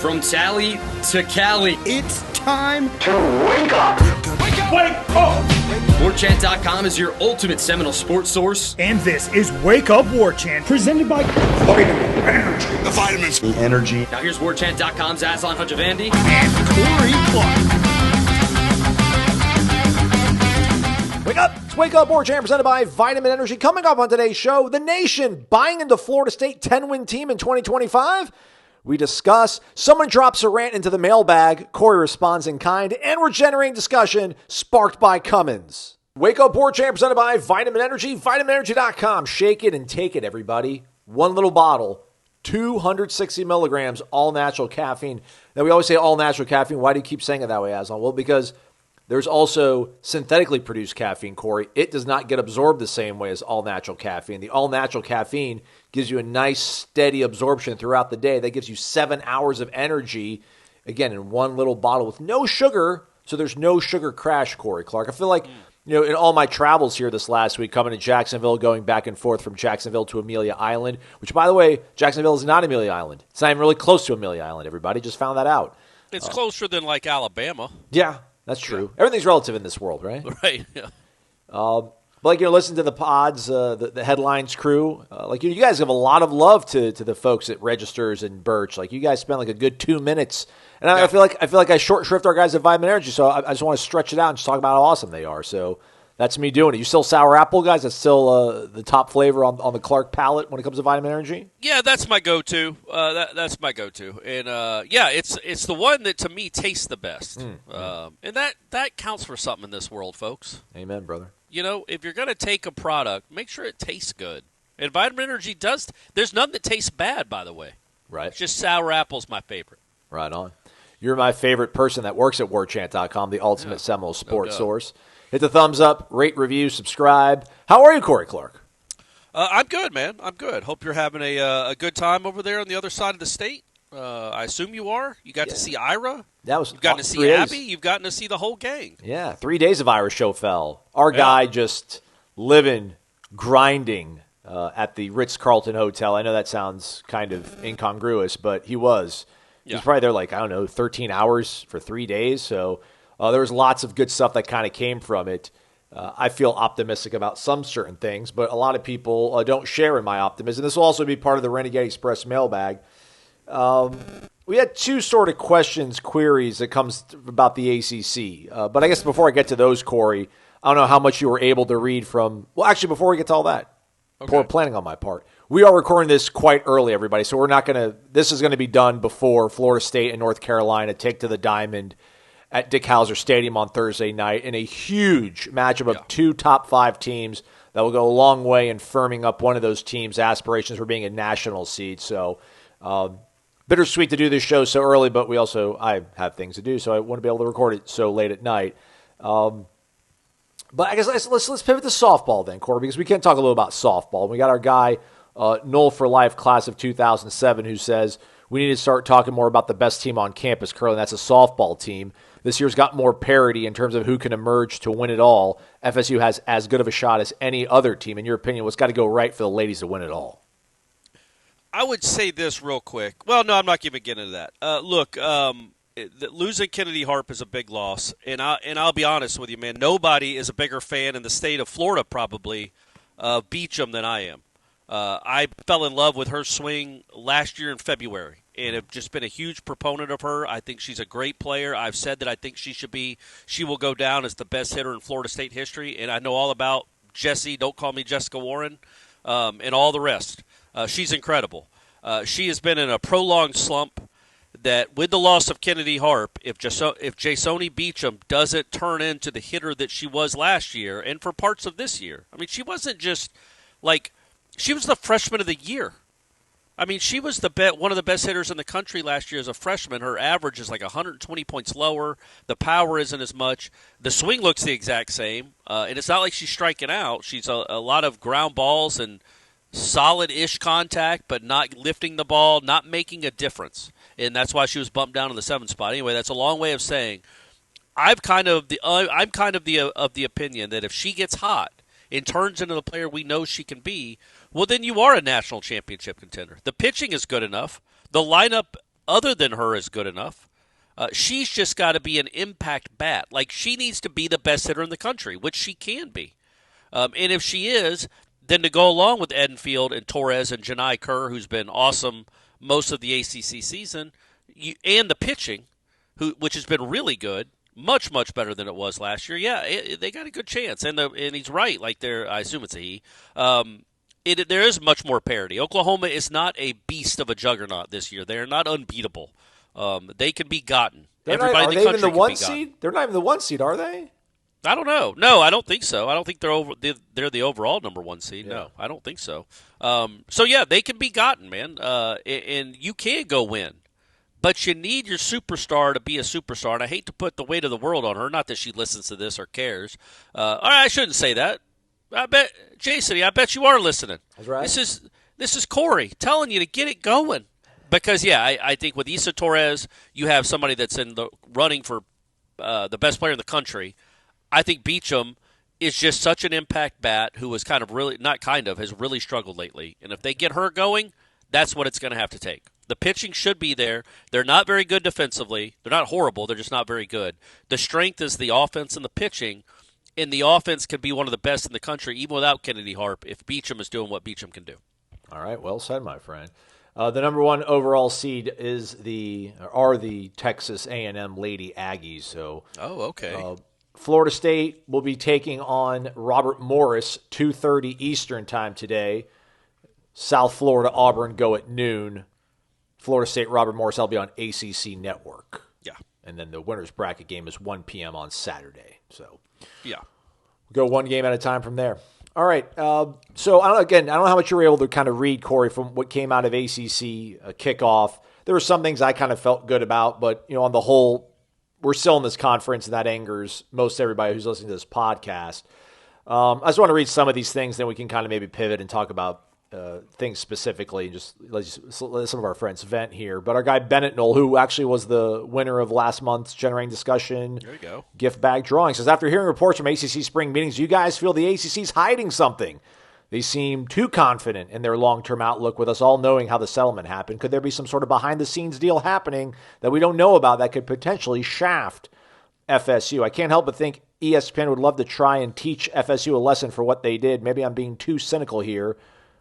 From Tally to Cali, It's time to wake up. Wake up! Warchant.com is your ultimate Seminole sports source. And this is Wake Up Warchant, presented by Vitamin Energy. The vitamins. The energy. Now here's Warchant.com's Aslan Hajavandi and Corey Clark. Wake up! It's Wake Up Warchant presented by Vitamin Energy. Coming up on today's show, the nation buying into Florida State 10-win team in 2025. We discuss, someone drops a rant into the mailbag, Corey responds in kind, and we're generating discussion sparked by Cummins. Wake Up Warchant presented by Vitamin Energy, vitaminenergy.com. Shake it and take it, everybody. One little bottle, 260 milligrams, all-natural caffeine. Now, we always say all-natural caffeine. Why do you keep saying it that way, Aslan? Well, because there's also synthetically produced caffeine, Corey. It does not get absorbed the same way as all-natural caffeine. The all-natural caffeine gives you a nice, steady absorption throughout the day. That gives you 7 hours of energy, again, in one little bottle with no sugar, so there's no sugar crash, Corey Clark. I feel like, in all my travels here this last week, coming to Jacksonville, going back and forth from Jacksonville to Amelia Island, which, by the way, Jacksonville is not Amelia Island. It's not even really close to Amelia Island, everybody. Just found that out. It's closer than, like, Alabama. Yeah. That's true. Yeah. Everything's relative in this world, right? Right, yeah. But, listen to the pods, the headlines crew. You guys have a lot of love to the folks at Registers and Birch. Like, you guys spent, a good 2 minutes. And I feel like I short shrift our guys at Vitamin Energy, so I just want to stretch it out and just talk about how awesome they are. So that's me doing it. You still sour apple, guys? That's still the top flavor on the Clark palate when it comes to Vitamin Energy? Yeah, that's my go-to. That's my go-to. And, it's the one that, to me, tastes the best. And that counts for something in this world, folks. Amen, brother. If you're going to take a product, make sure it tastes good. And Vitamin Energy does. There's none that tastes bad, by the way. Right. It's just sour apple's my favorite. Right on. You're my favorite person that works at Warchant.com, the ultimate Seminole sports source. Hit the thumbs up, rate, review, subscribe. How are you, Corey Clark? I'm good, man. I'm good. Hope you're having a good time over there on the other side of the state. I assume you are. You got to see Ira. You've gotten to see Abby. You've gotten to see the whole gang. Yeah, 3 days of Ira show fell. Our guy just living, grinding at the Ritz-Carlton Hotel. I know that sounds kind of incongruous, but he was. He was probably there 13 hours for 3 days. So there was lots of good stuff that kind of came from it. I feel optimistic about some certain things, but a lot of people don't share in my optimism. This will also be part of the Renegade Express mailbag. We had two sort of queries that comes about the ACC. But I guess before I get to those, Corey, I don't know how much you were able to read from – well, actually, before we get to all that, poor planning on my part. We are recording this quite early, everybody, so we're not going to – this is going to be done before Florida State and North Carolina take to the Diamond at Dick Howser Stadium on Thursday night in a huge matchup of two top 5 teams that will go a long way in firming up one of those teams' aspirations for being a national seed. So bittersweet to do this show so early, but I have things to do, so I want to be able to record it so late at night. But I guess let's pivot to softball then, Corey, because we can talk a little about softball. We got our guy, Noel for Life, class of 2007, who says we need to start talking more about the best team on campus currently. That's a softball team. This year's got more parity in terms of who can emerge to win it all. FSU has as good of a shot as any other team. In your opinion, what's got to go right for the ladies to win it all? I would say this real quick. Well, no, I'm not even getting into that. Look, losing Kennedy Harp is a big loss, and I'll be honest with you, man. Nobody is a bigger fan in the state of Florida probably of Beecham than I am. I fell in love with her swing last year in February, and have just been a huge proponent of her. I think she's a great player. I've said that I think she will go down as the best hitter in Florida State history, and I know all about Jessie, don't call me Jessica Warren, and all the rest. She's incredible. She has been in a prolonged slump that with the loss of Kennedy Harp, if Jasoni Beecham doesn't turn into the hitter that she was last year and for parts of this year. I mean, she wasn't just she was the freshman of the year. I mean, she was one of the best hitters in the country last year as a freshman. Her average is 120 points lower. The power isn't as much. The swing looks the exact same. And it's not like she's striking out. She's a lot of ground balls and solid-ish contact, but not lifting the ball, not making a difference. And that's why she was bumped down to the 7th spot. Anyway, that's a long way of saying I'm kind of the opinion that if she gets hot and turns into the player we know she can be, well, then you are a national championship contender. The pitching is good enough. The lineup other than her is good enough. She's just got to be an impact bat. Like, she needs to be the best hitter in the country, which she can be. And if she is, then to go along with Edenfield and Torres and Janai Kerr, who's been awesome most of the ACC season, and the pitching, which has been really good, much, much better than it was last year. Yeah, they got a good chance. And he's right. Like, I assume it's a he. There is much more parity. Oklahoma is not a beast of a juggernaut this year. They are not unbeatable. They can be gotten. Everybody in the country can be gotten. They're not even the 1 seed, are they? I don't know. No, I don't think so. I don't think they're the overall number 1 seed. Yeah. No, I don't think so. So yeah, they can be gotten, man. And you can go win, but you need your superstar to be a superstar. And I hate to put the weight of the world on her. Not that she listens to this or cares. I shouldn't say that. I bet, Jason, I bet you are listening. That's right. This is Corey telling you to get it going. Because, yeah, I think with Issa Torres, you have somebody that's in the running for the best player in the country. I think Beecham is just such an impact bat who has has really struggled lately. And if they get her going, that's what it's going to have to take. The pitching should be there. They're not very good defensively. They're not horrible. They're just not very good. The strength is the offense and the pitching. And the offense could be one of the best in the country, even without Kennedy Harp, if Beecham is doing what Beecham can do. All right, well said, my friend. The number 1 overall seed are the Texas A&M Lady Aggies. So, okay. Florida State will be taking on Robert Morris, 2:30 Eastern time today. South Florida Auburn go at noon. Florida State Robert Morris, that'll be on ACC Network. Yeah. And then the winner's bracket game is 1 p.m. on Saturday. So, yeah, we'll go one game at a time from there. All right. So, I don't know how much you were able to kind of read, Corey, from what came out of ACC kickoff. There were some things I kind of felt good about, but, on the whole, we're still in this conference, and that angers most everybody who's listening to this podcast. I just want to read some of these things, then we can kind of maybe pivot and talk about things specifically, and just let some of our friends vent here. But our guy Bennett Knoll, who actually was the winner of last month's Generating Discussion there you go. Gift Bag Drawing, says, after hearing reports from ACC Spring Meetings, you guys feel the ACC's hiding something. They seem too confident in their long-term outlook, with us all knowing how the settlement happened. Could there be some sort of behind-the-scenes deal happening that we don't know about that could potentially shaft FSU? I can't help but think ESPN would love to try and teach FSU a lesson for what they did. Maybe I'm being too cynical here.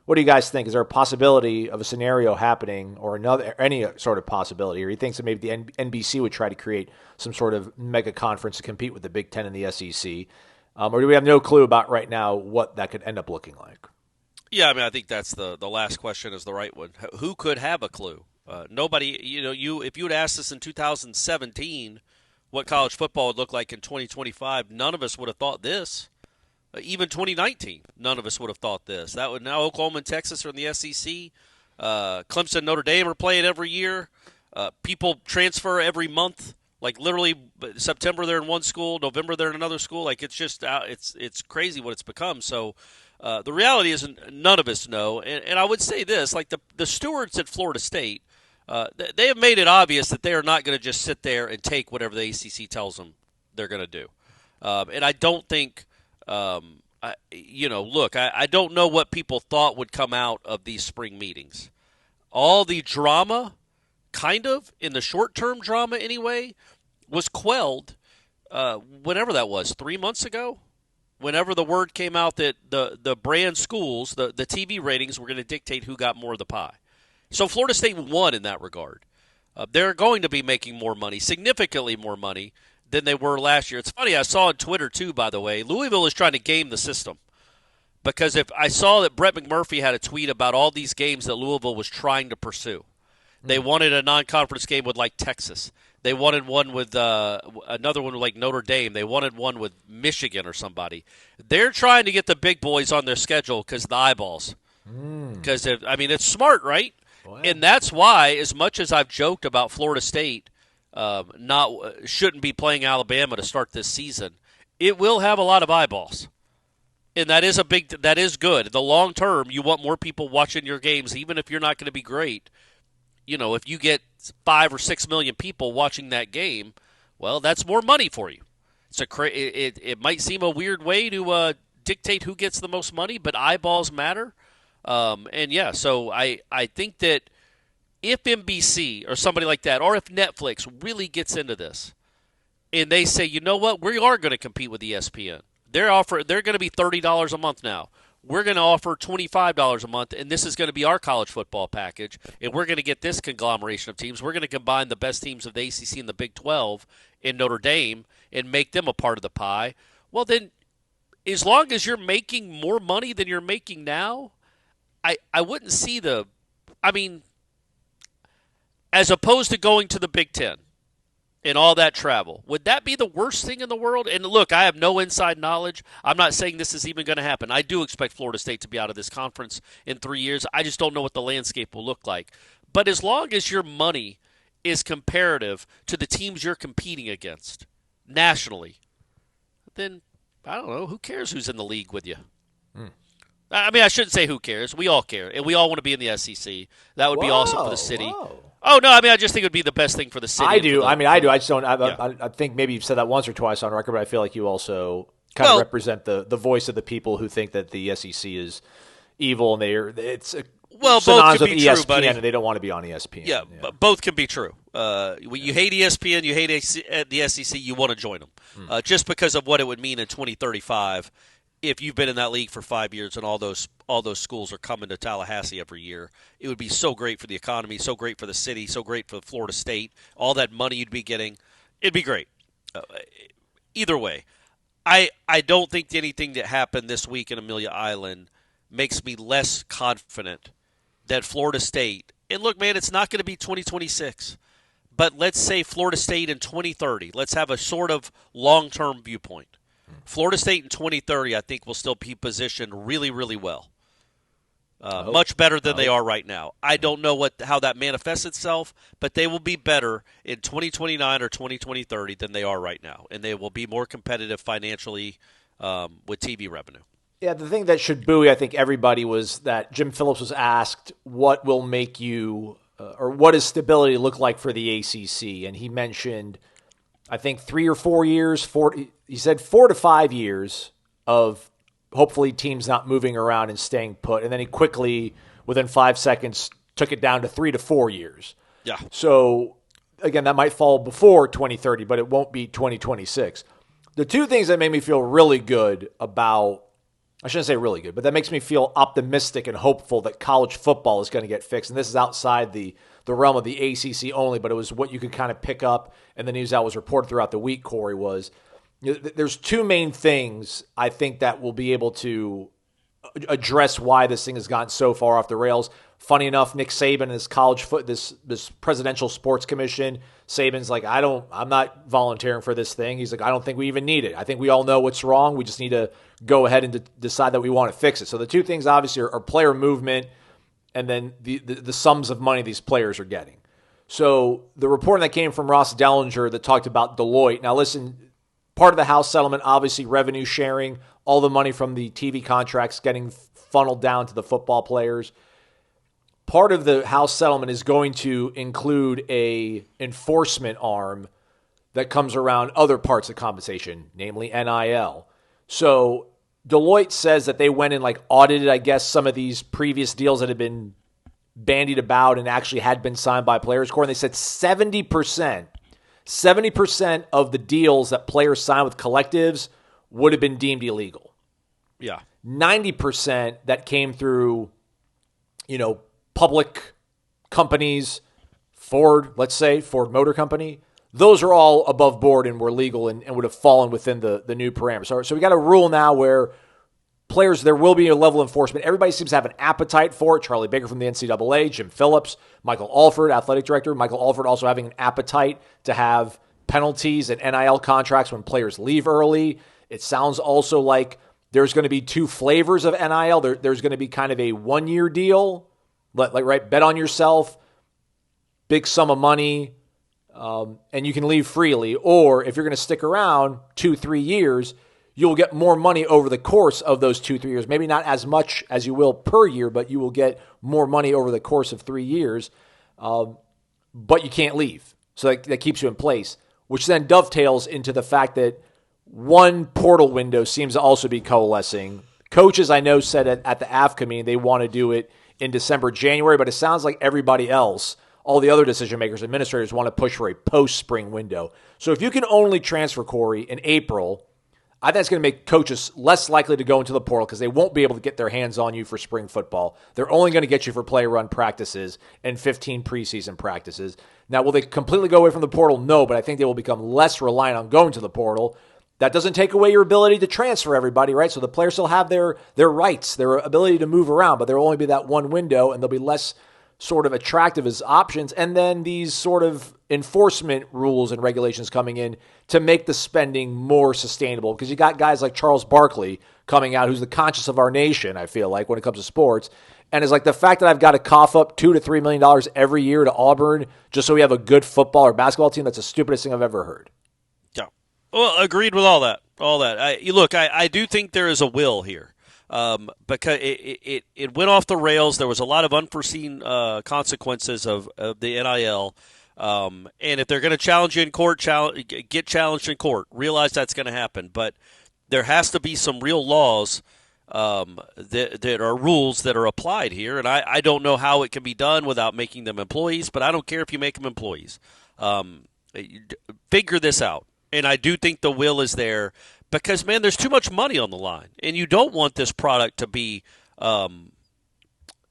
What do you guys think? Is there a possibility of a scenario happening, or any sort of possibility? Or you think that maybe the NBC would try to create some sort of mega conference to compete with the Big Ten and the SEC? Or do we have no clue about right now what that could end up looking like? Yeah, I mean, I think that's the last question is the right one. Who could have a clue? Nobody. If you had asked us in 2017 what college football would look like in 2025, none of us would have thought this. Even 2019, none of us would have thought this. Now Oklahoma and Texas are in the SEC. Clemson and Notre Dame are playing every year. People transfer every month. Like, literally, September they're in one school, November they're in another school. Like, it's just it's crazy what it's become. So the reality is none of us know. And I would say this, like the stewards at Florida State, they have made it obvious that they are not going to just sit there and take whatever the ACC tells them they're going to do. And I don't think I don't know what people thought would come out of these spring meetings. All the drama, kind of, in the short-term drama anyway, was quelled whenever that was, 3 months ago? Whenever the word came out that the brand schools, the TV ratings were going to dictate who got more of the pie. So Florida State won in that regard. They're going to be making more money, significantly more money, than they were last year. It's funny, I saw on Twitter too, by the way, Louisville is trying to game the system. Because if I saw that Brett McMurphy had a tweet about all these games that Louisville was trying to pursue. They wanted a non-conference game with, like, Texas. They wanted one with another one with, like, Notre Dame. They wanted one with Michigan or somebody. They're trying to get the big boys on their schedule because of the eyeballs. Because, it's smart, right? Wow. And that's why, as much as I've joked about Florida State shouldn't be playing Alabama to start this season, it will have a lot of eyeballs. And that is good. In the long term, you want more people watching your games, even if you're not going to be great. If you get 5 or 6 million people watching that game, well, that's more money for you. It might seem a weird way to dictate who gets the most money, but eyeballs matter. So I think that if NBC or somebody like that, or if Netflix really gets into this, and they say, you know what, we are going to compete with ESPN. They're going to be $30 a month now. We're going to offer $25 a month, and this is going to be our college football package, and we're going to get this conglomeration of teams. We're going to combine the best teams of the ACC and the Big 12 in Notre Dame and make them a part of the pie. Well, then, as long as you're making more money than you're making now, I wouldn't see as opposed to going to the Big Ten and all that travel, would that be the worst thing in the world? And look, I have no inside knowledge. I'm not saying this is even going to happen. I do expect Florida State to be out of this conference in 3 years. I just don't know what the landscape will look like. But as long as your money is comparative to the teams you're competing against nationally, then, I don't know, who cares who's in the league with you? I mean, I shouldn't say who cares. We all care, and we all want to be in the SEC. That would be awesome for the city. Whoa. Oh, no, I mean, I just think it would be the best thing for the city. I do. I do. I just don't. I think maybe you've said that once or twice on record, but I feel like you also kind of represent the voice of the people who think that the SEC is evil, and it's both synonymous can with be ESPN, true, buddy. and they don't want to be on ESPN. Yeah, but both can be true. You hate ESPN, you hate the SEC, you want to join them. Just because of what it would mean in 2035 if you've been in that league for 5 years and all those schools are coming to Tallahassee every year. It would be so great for the economy, so great for the city, so great for Florida State. All that money you'd be getting, it'd be great. Either way, I don't think anything that happened this week in Amelia Island makes me less confident that Florida State, and look, man, it's not going to be 2026, but let's say Florida State in 2030. Let's have a sort of long-term viewpoint. Florida State in 2030, I think, will still be positioned really, really well. Much better than they are right now. I don't know how that manifests itself, but they will be better in 2029 or 2030 than they are right now, and they will be more competitive financially with TV revenue. Yeah, the thing that should buoy, I think, everybody was that Jim Phillips was asked what will make you or what does stability look like for the ACC, and he mentioned, I think, 3 or 4 years. He said 4 to 5 years of hopefully teams not moving around and staying put. And then he quickly, within 5 seconds, took it down to 3 to 4 years. Yeah. So, again, that might fall before 2030, but it won't be 2026. The two things that made me feel really good about, I shouldn't say really good, but that makes me feel optimistic and hopeful that college football is going to get fixed. And this is outside the realm of the ACC only, but it was what you could kind of pick up and the news that was reported throughout the week, Corey, was there's two main things I think that will be able to address why this thing has gotten so far off the rails. Funny enough, Nick Saban and his this presidential sports commission, Saban's like, I'm not volunteering for this thing. He's like, I don't think we even need it. I think we all know what's wrong. We just need to go ahead and decide that we want to fix it. So the two things obviously are player movement and then the sums of money these players are getting. So the report that came from Ross Dellinger that talked about Deloitte. Now listen, part of the House settlement, obviously revenue sharing, all the money from the TV contracts getting funneled down to the football players. Part of the House settlement is going to include a enforcement arm that comes around other parts of compensation, namely NIL. So Deloitte says that they went and audited, I guess, some of these previous deals that had been bandied about and actually had been signed by players. Corey, and they said 70% of the deals that players sign with collectives would have been deemed illegal. Yeah. 90% that came through, public companies, Ford, let's say, Ford Motor Company, those are all above board and were legal and would have fallen within the new parameters. So we got a rule now where players, there will be a level of enforcement. Everybody seems to have an appetite for it. Charlie Baker from the NCAA, Jim Phillips, Michael Alford, athletic director. Michael Alford also having an appetite to have penalties and NIL contracts when players leave early. It sounds also like there's going to be two flavors of NIL. There's going to be kind of a one-year deal, bet on yourself, big sum of money, and you can leave freely. Or if you're going to stick around 2-3 years, you'll get more money over the course of those 2-3 years. Maybe not as much as you will per year, but you will get more money over the course of 3 years. But you can't leave. So that keeps you in place, which then dovetails into the fact that one portal window seems to also be coalescing. Coaches, I know, said at the AFCA meeting they want to do it in December, January, but it sounds like everybody else, all the other decision makers, administrators want to push for a post-spring window. So if you can only transfer, Corey, in April, I think that's going to make coaches less likely to go into the portal because they won't be able to get their hands on you for spring football. They're only going to get you for play-run practices and 15 preseason practices. Now, will they completely go away from the portal? No, but I think they will become less reliant on going to the portal. That doesn't take away your ability to transfer everybody, right? So the players still have their rights, their ability to move around, but there will only be that one window, and they'll be less sort of attractive as options. And then these sort of enforcement rules and regulations coming in to make the spending more sustainable. Because you got guys like Charles Barkley coming out, who's the conscience of our nation, I feel like, when it comes to sports. And it's like the fact that I've got to cough up $2 to $3 million every year to Auburn just so we have a good football or basketball team, that's the stupidest thing I've ever heard. Yeah. Well, agreed with all that. I do think there is a will here. Because it went off the rails. There was a lot of unforeseen consequences of the NIL. And if they're going to challenge you in court, get challenged in court. Realize that's going to happen. But there has to be some real laws that are rules that are applied here. And I don't know how it can be done without making them employees, but I don't care if you make them employees. Figure this out. And I do think the will is there. Because, man, there's too much money on the line. And you don't want this product to be not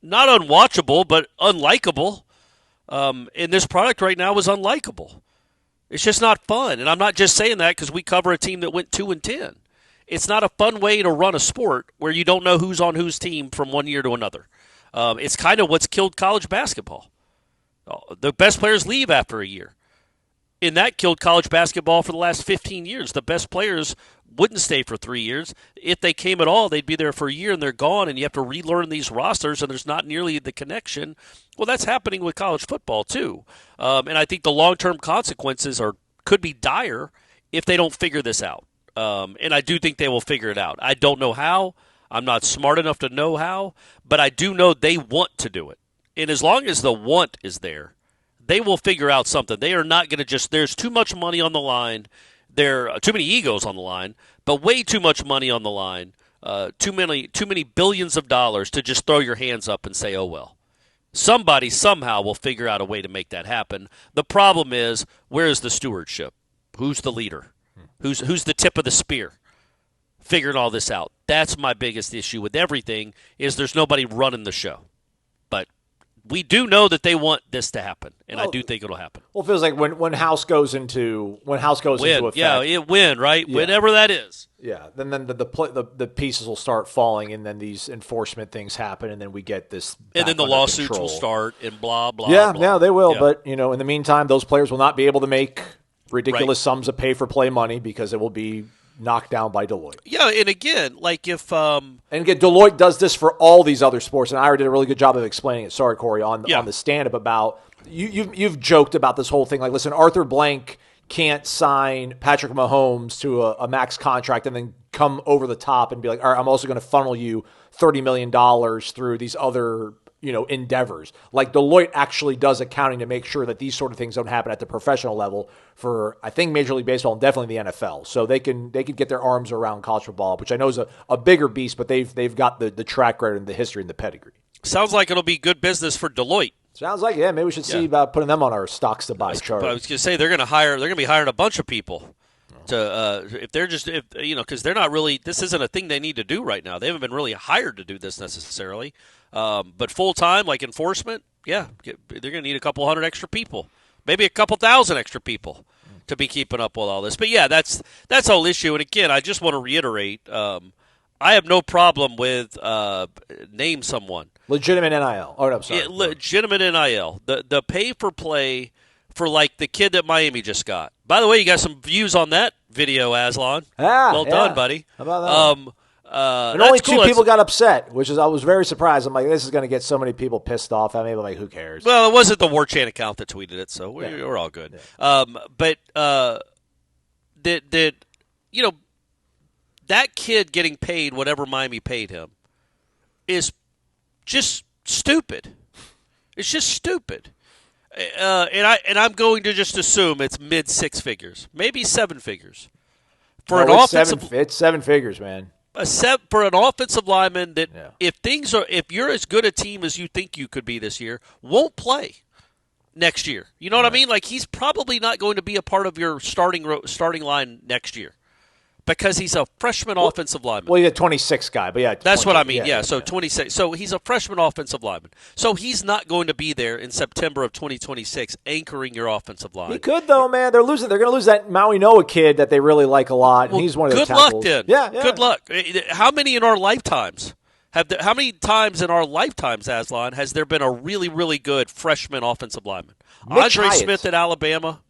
unwatchable, but unlikable. And this product right now is unlikable. It's just not fun. And I'm not just saying that because we cover a team that went 2-10. It's not a fun way to run a sport where you don't know who's on whose team from one year to another. It's kind of what's killed college basketball. The best players leave after a year. And that killed college basketball for the last 15 years. The best players wouldn't stay for 3 years. If they came at all, they'd be there for a year and they're gone, and you have to relearn these rosters, and there's not nearly the connection. Well, that's happening with college football too. And I think the long-term consequences could be dire if they don't figure this out. And I do think they will figure it out. I don't know how. I'm not smart enough to know how, but I do know they want to do it. And as long as the want is there, they will figure out something. They are not going to just – there's too much money on the line. There are too many egos on the line, but way too much money on the line, too many billions of dollars to just throw your hands up and say, oh, well. Somebody somehow will figure out a way to make that happen. The problem is, where is the stewardship? Who's the leader? Who's the tip of the spear? Figuring all this out. That's my biggest issue with everything is there's nobody running the show. But we do know that they want this to happen, and I do think it'll happen. Well, it feels like when House goes into effect. Yeah, it win, right? Yeah. Whatever that is. Yeah, then the pieces will start falling, and then these enforcement things happen, and then we get this. And then the lawsuits will start, and blah blah. Yeah, blah. They will. Yeah. But in the meantime, those players will not be able to make ridiculous sums of pay-for-play money because it will be knocked down by Deloitte. Yeah, and again, like if and again, Deloitte does this for all these other sports, and Ira did a really good job of explaining it. Sorry, Corey, on the stand-up about you've joked about this whole thing. Like, listen, Arthur Blank can't sign Patrick Mahomes to a max contract and then come over the top and be like, all right, I'm also going to funnel you $30 million through these other endeavors. Like, Deloitte actually does accounting to make sure that these sort of things don't happen at the professional level for, I think, Major League Baseball and definitely the NFL. So they can get their arms around college football, which I know is a bigger beast, but they've got the track record and the history and the pedigree. Sounds like it'll be good business for Deloitte. Sounds like, maybe we should see about putting them on our stocks to buy chart. I was going to say they're going to be hiring a bunch of people to because they're not really, this isn't a thing they need to do right now. They haven't been really hired to do this necessarily. But full time, like enforcement, they're going to need a couple hundred extra people, maybe a couple thousand extra people to be keeping up with all this. But that's the whole issue. And again, I just want to reiterate, I have no problem with name someone. Legitimate NIL. Oh, no, I'm sorry. Legitimate NIL. The pay for play for like the kid that Miami just got. By the way, you got some views on that video, Aslan. Well done, buddy. How about that? And only two people got upset, I was very surprised. I'm like, this is going to get so many people pissed off. I mean, like, who cares? Well, it wasn't the Warchant account that tweeted it, so we're all good. Yeah. That kid getting paid whatever Miami paid him is just stupid. It's just stupid. And I'm going to just assume it's mid six figures, maybe seven figures. It's seven figures, man. For an offensive lineman if you're as good a team as you think you could be this year, won't play. next year. You know what I mean? Like, he's probably not going to be a part of your starting line next year because he's a freshman offensive lineman. Well, he's a 26 guy, but yeah. That's what I mean, yeah. So 26. So he's a freshman offensive lineman. So he's not going to be there in September of 2026 anchoring your offensive line. He could, though, man. They're going to lose that Maui Noah kid that they really like a lot, and he's one of the tackles. Good luck, then. Yeah. Good luck. How many in our lifetimes how many times in our lifetimes, Aslan, has there been a really, really good freshman offensive lineman? Andre Smith at Alabama.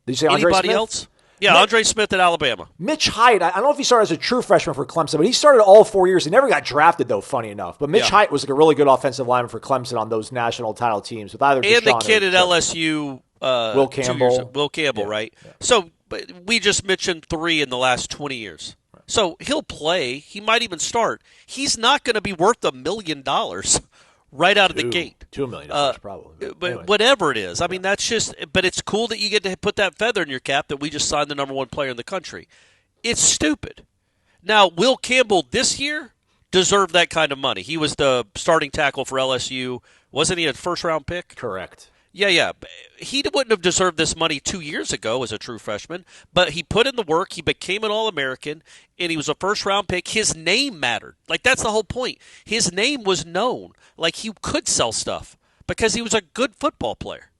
Did you say Andre Anybody Smith? else? Yeah, Andre Smith at Alabama. Mitch Hyatt, I don't know if he started as a true freshman for Clemson, but he started all 4 years. He never got drafted, though, funny enough. But Mitch Hyatt was like a really good offensive lineman for Clemson on those national title teams. With either and the Deshaun kid or at LSU, Will Campbell. Will Campbell, right? Yeah. So but we just mentioned 3 in the last 20 years. Right. So he'll play. He might even start. He's not going to be worth $1 million right out of the gate. $2 million, probably. But anyway. Whatever it is. I mean, that's just – but it's cool that you get to put that feather in your cap that we just signed the number 1 player in the country. It's stupid. Now, Will Campbell this year deserved that kind of money. He was the starting tackle for LSU. Wasn't he a first-round pick? Correct. Yeah. He wouldn't have deserved this money 2 years ago as a true freshman, but he put in the work. He became an All-American, and he was a first-round pick. His name mattered. Like, that's the whole point. His name was known. Like, he could sell stuff because he was a good football player.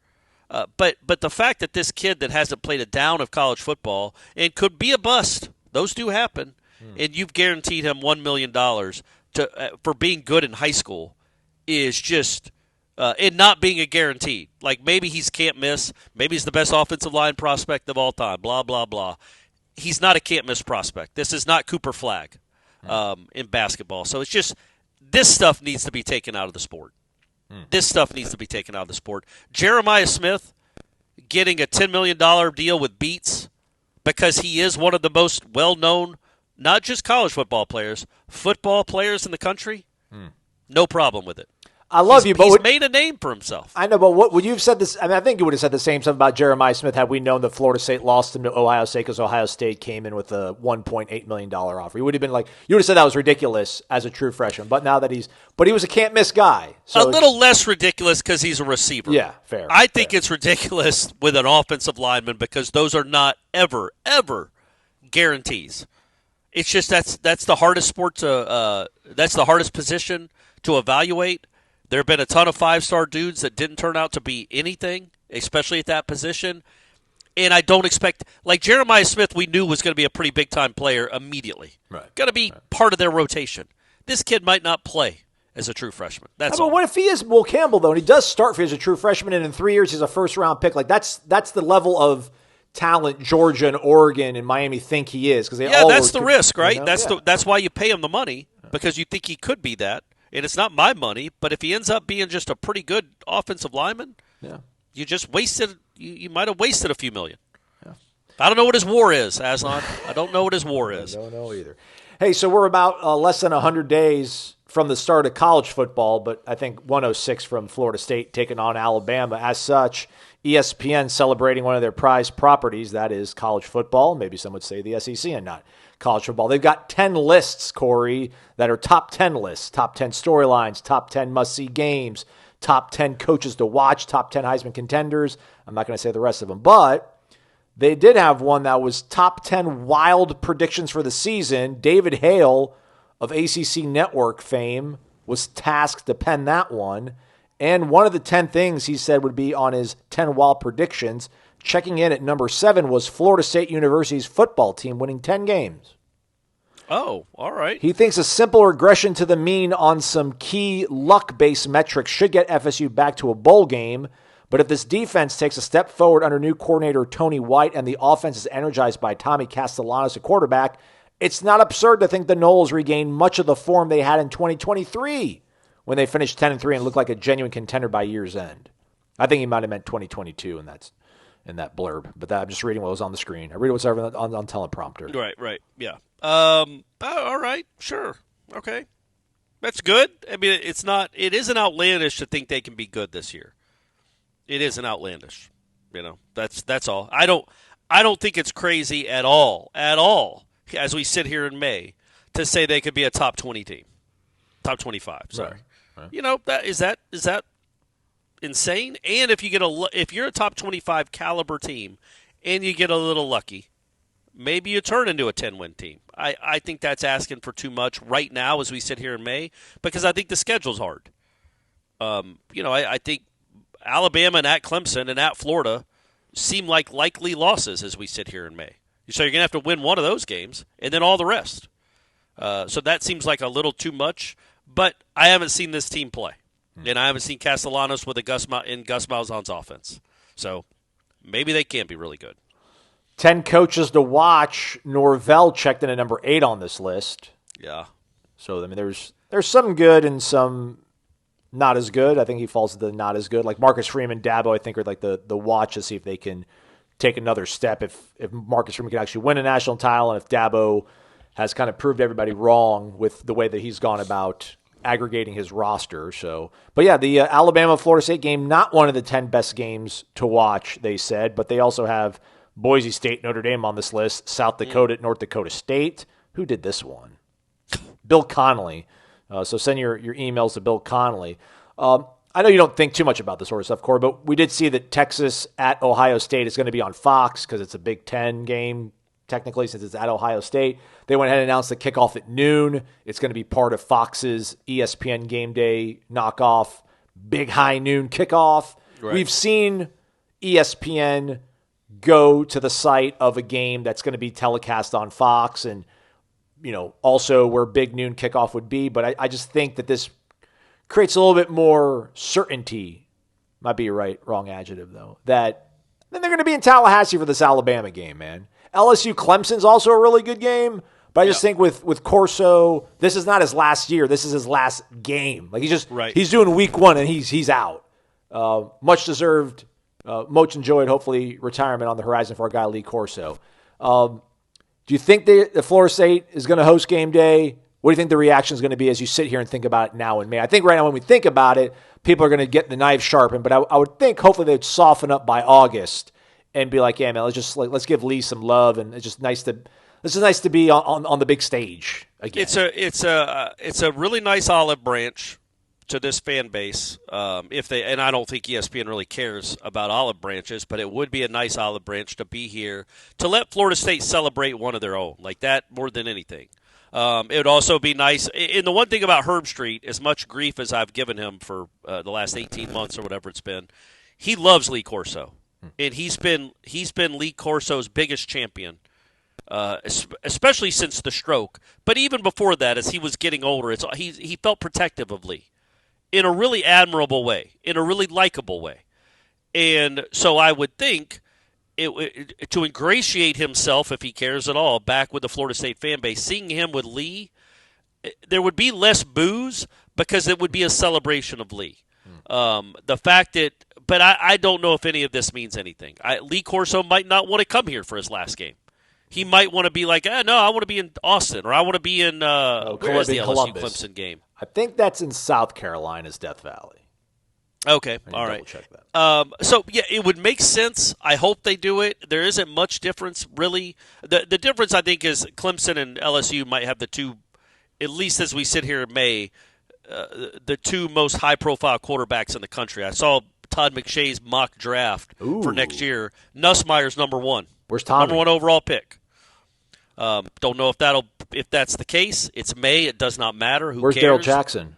But the fact that this kid that hasn't played a down of college football and could be a bust, those do happen, and you've guaranteed him $1 million for being good in high school is just it not being a guaranteed. Like, maybe he's can't miss. Maybe he's the best offensive line prospect of all time, blah, blah, blah. He's not a can't-miss prospect. This is not Cooper Flagg in basketball. So it's just this stuff needs to be taken out of the sport. This stuff needs to be taken out of the sport. Jeremiah Smith getting a $10 million deal with Beats because he is one of the most well-known, not just college football players in the country, no problem with it. I love you, but he's made a name for himself. I know, but what would you have said this? I mean, I think you would have said the same stuff about Jeremiah Smith had we known that Florida State lost him to Ohio State because Ohio State came in with a $1.8 million offer. You would have been like, you would have said that was ridiculous as a true freshman. But now that he was a can't miss guy. So a little less ridiculous because he's a receiver. Yeah, fair. I think it's ridiculous with an offensive lineman because those are not ever guarantees. It's just that's the hardest sport that's the hardest position to evaluate. There have been a ton of 5-star dudes that didn't turn out to be anything, especially at that position. And I don't expect – like Jeremiah Smith we knew was going to be a pretty big-time player immediately. Right. Going to be part of their rotation. This kid might not play as a true freshman. That's all. But what if he is Will Campbell, though, and he does start for you as a true freshman, and in 3 years he's a first-round pick? Like, that's the level of talent Georgia and Oregon and Miami think he is. That's the risk, right? You know? That's why you pay him the money, because you think he could be that. And it's not my money, but if he ends up being just a pretty good offensive lineman, you just wasted. You might have wasted a few million. Yeah. I don't know what his war is, Aslan. I don't know what his war is. I don't know either. Hey, so we're about less than 100 days from the start of college football, but I think 106 from Florida State taking on Alabama. As such, ESPN celebrating one of their prized properties, that is college football. Maybe some would say the SEC and not college football. They've got 10 lists, Corey, that are top 10 lists, top 10 storylines, top 10 must-see games, top 10 coaches to watch, top 10 Heisman contenders. I'm not going to say the rest of them, but they did have one that was top 10 wild predictions for the season. David Hale of ACC Network fame was tasked to pen that one, and one of the 10 things he said would be on his 10 wild predictions. Checking in at number 7 was Florida State University's football team winning 10 games. Oh, all right. He thinks a simple regression to the mean on some key luck-based metrics should get FSU back to a bowl game, but if this defense takes a step forward under new coordinator Tony White and the offense is energized by Tommy Castellanos at quarterback, it's not absurd to think the Noles regain much of the form they had in 2023 when they finished 10-3 and looked like a genuine contender by year's end. I think he might have meant 2022, and that's in that blurb, but I'm just reading what was on the screen. I read what's ever on teleprompter. Right, yeah. All right, sure, okay, that's good. I mean, it isn't outlandish to think they can be good this year. It isn't outlandish, That's all. I don't think it's crazy at all, as we sit here in May, to say they could be a top 20 team, top 25. Sorry, right. that insane. And if you're a top 25 caliber team and you get a little lucky, maybe you turn into a 10-win team. I think that's asking for too much right now as we sit here in May, because I think the schedule's hard. I think Alabama and at Clemson and at Florida seem like likely losses as we sit here in May. So you're going to have to win one of those games and then all the rest. So that seems like a little too much, but I haven't seen this team play. And I haven't seen Castellanos with Gus Malzahn's offense. So maybe they can be really good. 10 coaches to watch. Norvell checked in at number 8 on this list. Yeah. So, I mean, there's some good and some not as good. I think he falls to the not as good. Like Marcus Freeman, Dabo, I think are like the watch to see if they can take another step. If Marcus Freeman can actually win a national title, and if Dabo has kind of proved everybody wrong with the way that he's gone about aggregating his roster. So, but yeah, the Alabama-Florida State game, not one of the 10 best games to watch, they said, but they also have Boise State, Notre Dame on this list, South Dakota, North Dakota State. Who did this one? Bill Connolly. So send your emails to Bill Connolly. I know you don't think too much about this sort of stuff, Corey, but we did see that Texas at Ohio State is going to be on Fox because it's a Big Ten game, technically, since it's at Ohio State. They went ahead and announced the kickoff at noon. It's going to be part of Fox's ESPN Gameday knockoff, big high noon kickoff. Right. We've seen ESPN go to the site of a game that's going to be telecast on Fox and, also where big noon kickoff would be. But I just think that this creates a little bit more certainty. Might be a wrong adjective, though. That then they're going to be in Tallahassee for this Alabama game, man. LSU Clemson's also a really good game. But I just think with Corso, this is not his last year. This is his last game. Like he's doing week 1 and he's out. Much deserved. Much enjoyed, hopefully, retirement on the horizon for our guy, Lee Corso. Do you think the Florida State is going to host game day? What do you think the reaction is going to be as you sit here and think about it now in May? I think right now when we think about it, people are going to get the knife sharpened, but I would think hopefully they'd soften up by August and be like, yeah, man, let's give Lee some love, and it's just nice to be on the big stage again. It's a really nice olive branch to this fan base, and I don't think ESPN really cares about olive branches, but it would be a nice olive branch to be here to let Florida State celebrate one of their own, like that more than anything. It would also be nice. And the one thing about Herb Street, as much grief as I've given him for the last 18 months or whatever it's been, he loves Lee Corso, and he's been Lee Corso's biggest champion. Especially since the stroke, but even before that, as he was getting older, he felt protective of Lee in a really admirable way, in a really likable way. And so I would think to ingratiate himself, if he cares at all, back with the Florida State fan base, seeing him with Lee, there would be less boos because it would be a celebration of Lee. The fact that, but I don't know if any of this means anything. Lee Corso might not want to come here for his last game. He might want to be like, no, I want to be in Austin, or I want to be in where's the LSU Clemson game? I think that's in South Carolina's Death Valley. Okay, all right. Check that. So, yeah, it would make sense. I hope they do it. There isn't much difference, really. The difference, I think, is Clemson and LSU might have the two, at least as we sit here in May, the two most high-profile quarterbacks in the country. I saw Todd McShay's mock draft for next year. Nussmeier's number 1. Where's Tommy? Number 1 overall pick. Don't know if that's the case. It's May. It does not matter. Where's Darrell Jackson?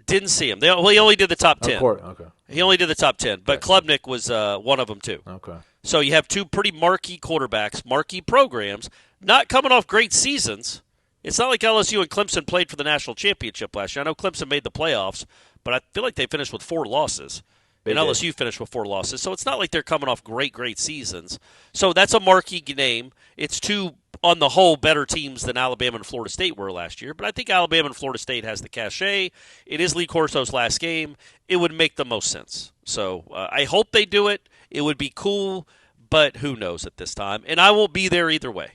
Didn't see him. He only did the top 10. Okay. He only did the top 10. But Klubnik was one of them, too. Okay. So you have two pretty marquee quarterbacks, marquee programs, not coming off great seasons. It's not like LSU and Clemson played for the national championship last year. I know Clemson made the playoffs, but I feel like they finished with 4 losses. And LSU finished with 4 losses. So it's not like they're coming off great seasons. So that's a marquee name. It's two, on the whole, better teams than Alabama and Florida State were last year. But I think Alabama and Florida State has the cachet. It is Lee Corso's last game. It would make the most sense. So I hope they do it. It would be cool, but who knows at this time. And I won't be there either way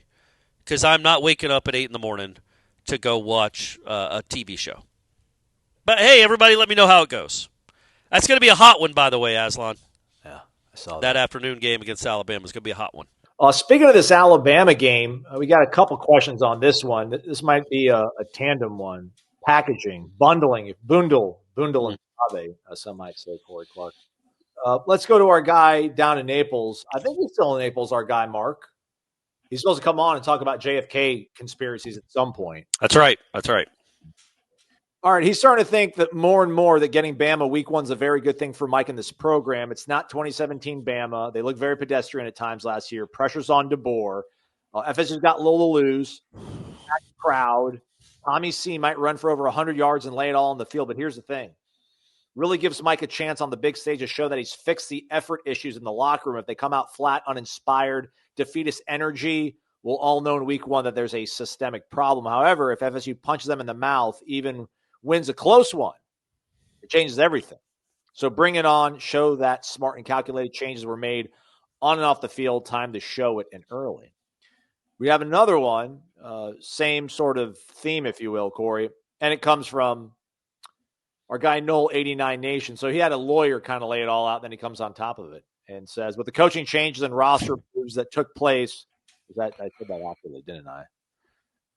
because I'm not waking up at 8 in the morning to go watch a TV show. But, hey, everybody, let me know how it goes. That's going to be a hot one, by the way, Aslan. Yeah, I saw that afternoon game against Alabama is going to be a hot one. Speaking of this Alabama game, we got a couple questions on this one. This might be a tandem one. Packaging, bundling, bundle and ave, some might say, Corey Clark. Let's go to our guy down in Naples. I think he's still in Naples, our guy, Mark. He's supposed to come on and talk about JFK conspiracies at some point. That's right. That's right. All right, he's starting to think that more and more that getting Bama week 1 is a very good thing for Mike in this program. It's not 2017 Bama. They look very pedestrian at times last year. Pressure's on DeBoer. FSU's got low to lose. Crowd. Tommy C might run for over 100 yards and lay it all on the field, but here's the thing. Really gives Mike a chance on the big stage to show that he's fixed the effort issues in the locker room. If they come out flat, uninspired, defeatist energy, we'll all know in week 1 that there's a systemic problem. However, if FSU punches them in the mouth, even wins a close one, it changes everything. So bring it on, show that smart and calculated changes were made on and off the field, time to show it and early. We have another one, same sort of theme, if you will, Corey, and it comes from our guy Noel 89 Nation. So he had a lawyer kind of lay it all out, then he comes on top of it and says, with the coaching changes and roster moves that took place, I said that awkwardly, didn't I?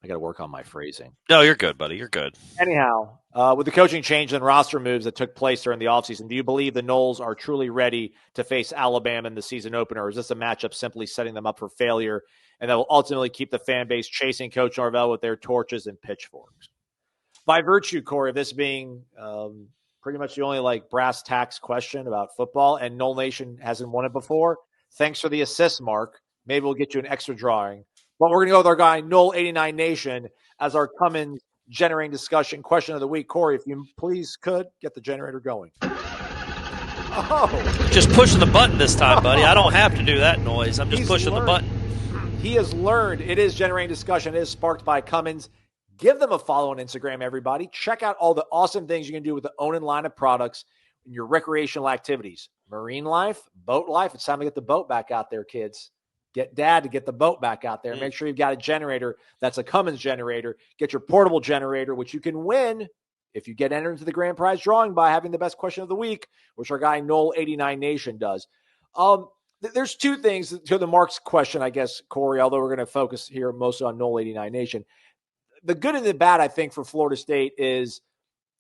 I got to work on my phrasing. No, you're good, buddy. You're good. Anyhow, with the coaching change and roster moves that took place during the offseason, do you believe the Noles are truly ready to face Alabama in the season opener, or is this a matchup simply setting them up for failure and that will ultimately keep the fan base chasing Coach Norvell with their torches and pitchforks? By virtue, Corey, of this being pretty much the only brass tacks question about football, and Nole Nation hasn't won it before, thanks for the assist, Mark. Maybe we'll get you an extra drawing. But we're going to go with our guy, Noel 89 Nation, as our Cummins generating discussion question of the week. Corey, if you please could get the generator going. Oh. Just pushing the button this time, buddy. I don't have to do that noise. I'm just pushing the button. He has learned. It is generating discussion. It is sparked by Cummins. Give them a follow on Instagram, everybody. Check out all the awesome things you can do with the Onan line of products in your recreational activities. Marine life, boat life. It's time to get the boat back out there, kids. Get dad to get the boat back out there. Make sure you've got a generator that's a Cummins generator. Get your portable generator, which you can win if you get entered into the grand prize drawing by having the best question of the week, which our guy Noel 89 Nation does. There's two things to the Mark's question, I guess, Corey, although we're going to focus here mostly on Noel 89 Nation. The good and the bad, I think, for Florida State is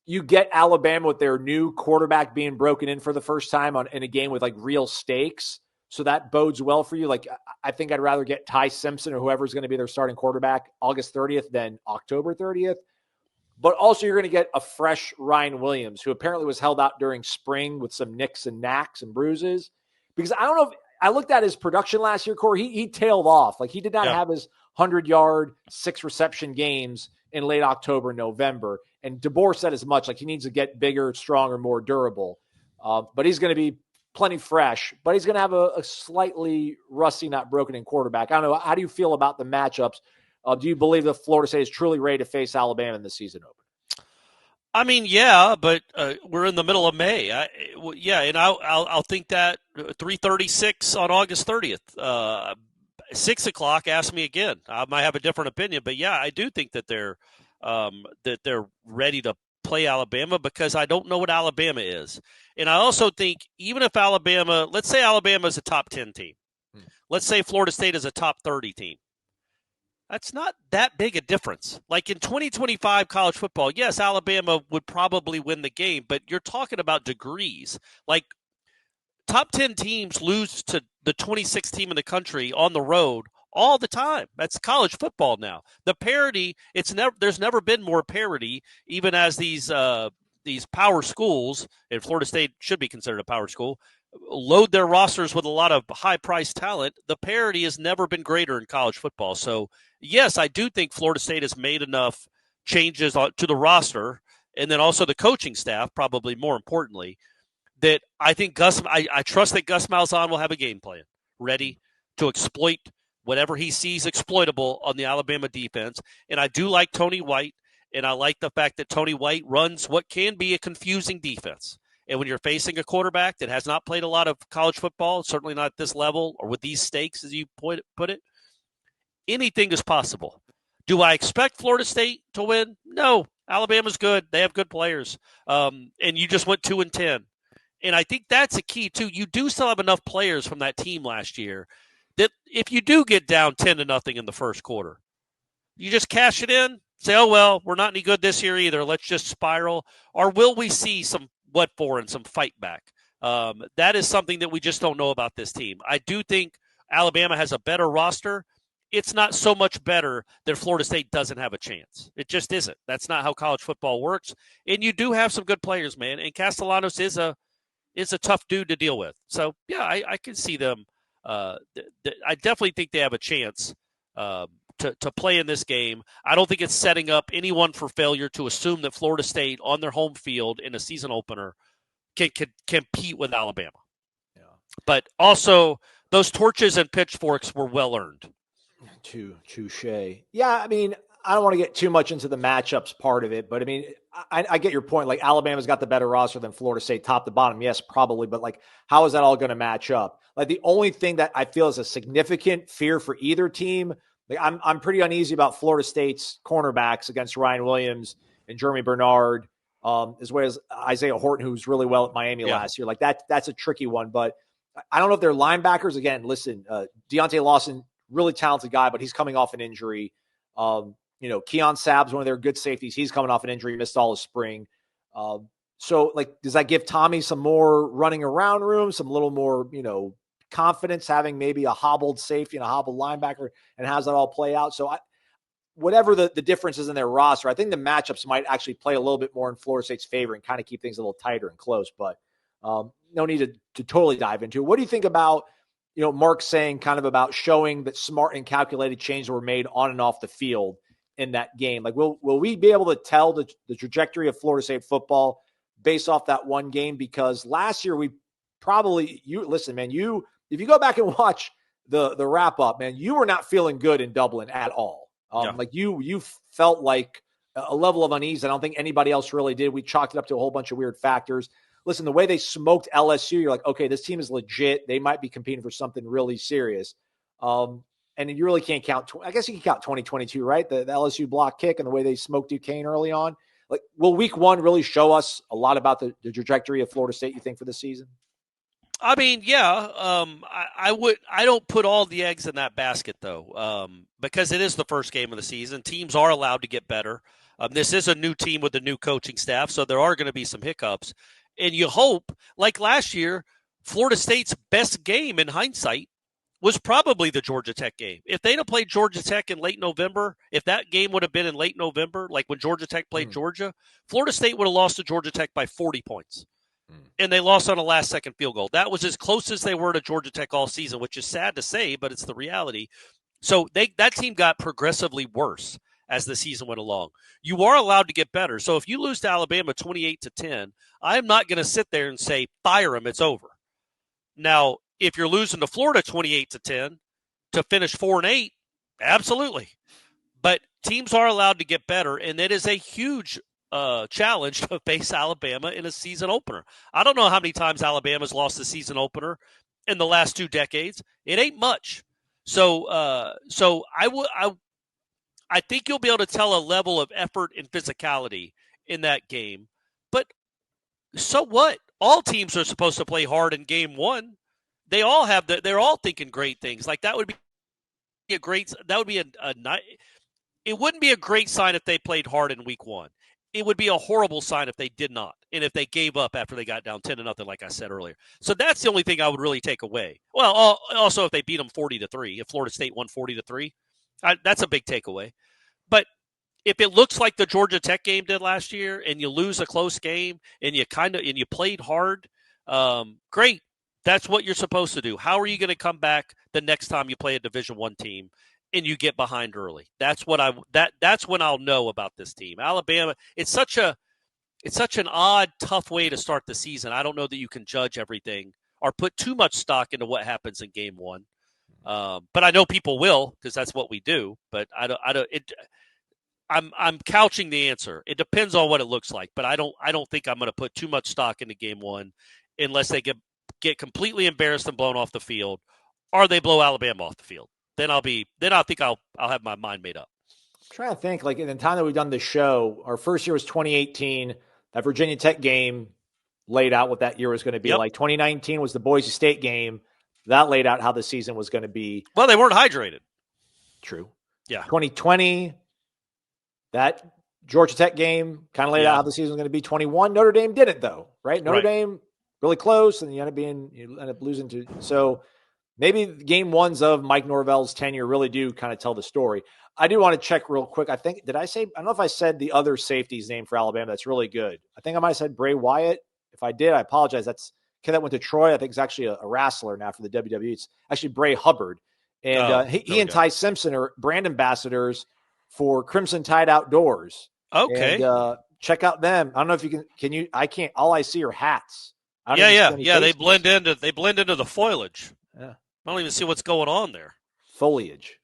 you get Alabama with their new quarterback being broken in for the first time in a game with real stakes. So that bodes well for you. I think I'd rather get Ty Simpson or whoever's going to be their starting quarterback August 30th than October 30th. But also you're going to get a fresh Ryan Williams, who apparently was held out during spring with some nicks and knacks and bruises. Because I don't know if I looked at his production last year, Corey. He tailed off. He did not have his 100-yard, 6-reception games in late October, November. And DeBoer said as much. He needs to get bigger, stronger, more durable. But he's going to be plenty fresh, but he's going to have a slightly rusty, not broken in quarterback. I don't know. How do you feel about the matchups? Do you believe that Florida State is truly ready to face Alabama in the season opener? I mean, yeah, but we're in the middle of May. And I'll think that 3:36 on August 30th, 6 o'clock. Ask me again. I might have a different opinion, but yeah, I do think that they're ready to play Alabama because I don't know what Alabama is. And I also think even if Alabama, let's say Alabama is a top 10 team. Let's say Florida State is a top 30 team. That's not that big a difference. In 2025 college football, yes, Alabama would probably win the game, but you're talking about degrees. Top 10 teams lose to the 26th team in the country on the road all the time. That's college football now. The parity, there's never been more parity, even as these power schools, and Florida State should be considered a power school, load their rosters with a lot of high-priced talent. The parity has never been greater in college football. So, yes, I do think Florida State has made enough changes to the roster, and then also the coaching staff, probably more importantly, that I think I trust that Gus Malzahn will have a game plan ready to exploit whatever he sees exploitable on the Alabama defense. And I do like Tony White, and I like the fact that Tony White runs what can be a confusing defense. And when you're facing a quarterback that has not played a lot of college football, certainly not at this level or with these stakes, as you put it, anything is possible. Do I expect Florida State to win? No. Alabama's good. They have good players. And you just went 2-10. And I think that's a key, too. You do still have enough players from that team last year that if you do get down 10-0 in the first quarter, you just cash it in, say, oh, well, we're not any good this year either. Let's just spiral. Or will we see some what for and some fight back? That is something that we just don't know about this team. I do think Alabama has a better roster. It's not so much better that Florida State doesn't have a chance. It just isn't. That's not how college football works. And you do have some good players, man. And Castellanos is a tough dude to deal with. So, yeah, I can see them. I definitely think they have a chance to play in this game. I don't think it's setting up anyone for failure to assume that Florida State on their home field in a season opener can compete with Alabama. Yeah. But also, those torches and pitchforks were well earned. Touche. Yeah, I mean, I don't want to get too much into the matchups part of it, but I mean, I get your point. Like, Alabama's got the better roster than Florida State, top to bottom. Yes, probably, but like, how is that all going to match up? Like, the only thing that I feel is a significant fear for either team. Like, I'm pretty uneasy about Florida State's cornerbacks against Ryan Williams and Jeremy Bernard, as well as Isaiah Horton, who's really well at Miami last year. Like, that's a tricky one, but I don't know if they're linebackers. Again, listen, Deontay Lawson, really talented guy, but he's coming off an injury. Keon Sabb's one of their good safeties. He's coming off an injury, missed all of spring. So, like, does that give Tommy some more running around room, some little more, confidence, having maybe a hobbled safety and a hobbled linebacker, and how's that all play out? So, whatever the difference is in their roster, I think the matchups might actually play a little bit more in Florida State's favor and kind of keep things a little tighter and close. But no need to totally dive into it. What do you think about, Mark saying kind of about showing that smart and calculated changes were made on and off the field in that game? Like, will we be able to tell the trajectory of Florida State football based off that one game? Because last year we probably, if you go back and watch the wrap up, man, you were not feeling good in Dublin at all. Like, you felt like a level of unease I don't think anybody else really did. We chalked it up to a whole bunch of weird factors. Listen, the way they smoked LSU, you're like, okay, this team is legit. They might be competing for something really serious. And you really can't count. I guess you can count 2022, right? The LSU block kick and the way they smoked Duquesne early on. Like, will week one really show us a lot about the trajectory of Florida State, you think, for the season? I mean, yeah. I don't put all the eggs in that basket, though, because it is the first game of the season. Teams are allowed to get better. This is a new team with a new coaching staff, so there are going to be some hiccups. And you hope, like last year, Florida State's best game in hindsight was probably the Georgia Tech game. If they'd have played Georgia Tech in late November, if that game would have been in late November, like when Georgia Tech played Georgia, Florida State would have lost to Georgia Tech by 40 points. And they lost on a last-second field goal. That was as close as they were to Georgia Tech all season, which is sad to say, but it's the reality. So that team got progressively worse as the season went along. You are allowed to get better. So if you lose to Alabama 28-10, I'm not going to sit there and say, fire them, it's over. Now, if you're losing to Florida 28-10 to finish 4-8, absolutely. But teams are allowed to get better, and it is a huge challenge to face Alabama in a season opener. I don't know how many times Alabama's lost the season opener in the last 2 decades. It ain't much. So I think you'll be able to tell a level of effort and physicality in that game. But so what? All teams are supposed to play hard in game one. They all have they're all thinking great things. Like, that would be a great. That would be it wouldn't be a great sign if they played hard in week one. It would be a horrible sign if they did not, and if they gave up after they got down 10-0, like I said earlier. So that's the only thing I would really take away. Well, also if they beat them 40-3, if Florida State won 40-3, that's a big takeaway. But if it looks like the Georgia Tech game did last year, and you lose a close game, and you played hard, great. That's what you're supposed to do. How are you going to come back the next time you play a Division I team and you get behind early? That's when I'll know about this team. Alabama, it's such an odd, tough way to start the season. I don't know that you can judge everything or put too much stock into what happens in game one. But I know people will, because that's what we do. But I'm couching the answer. It depends on what it looks like. But I don't think I'm going to put too much stock into game one unless they get completely embarrassed and blown off the field, or they blow Alabama off the field. Then I think I'll have my mind made up. I'm trying to think, like, in the time that we've done this show, our first year was 2018. That Virginia Tech game laid out what that year was going to be like. 2019 was the Boise State game. That laid out how the season was going to be. Well, they weren't hydrated. True. Yeah. 2020, that Georgia Tech game kind of laid out how the season was going to be. 21, Notre Dame didn't, though, right? Notre Dame really close, and you end up losing to. So maybe game ones of Mike Norvell's tenure really do kind of tell the story. I do want to check real quick. I don't know if I said the other safety's name for Alabama that's really good. I think I might have said Bray Wyatt. If I did, I apologize. That's kid that went to Troy. I think it's actually a wrestler now for the WWE. It's actually Bray Hubbard. And he and Ty Simpson are brand ambassadors for Crimson Tide Outdoors. Okay. And check out them. I don't know if you can you? I can't. All I see are hats. Yeah. They blend into the foliage. Yeah. I don't even see what's going on there. Foliage.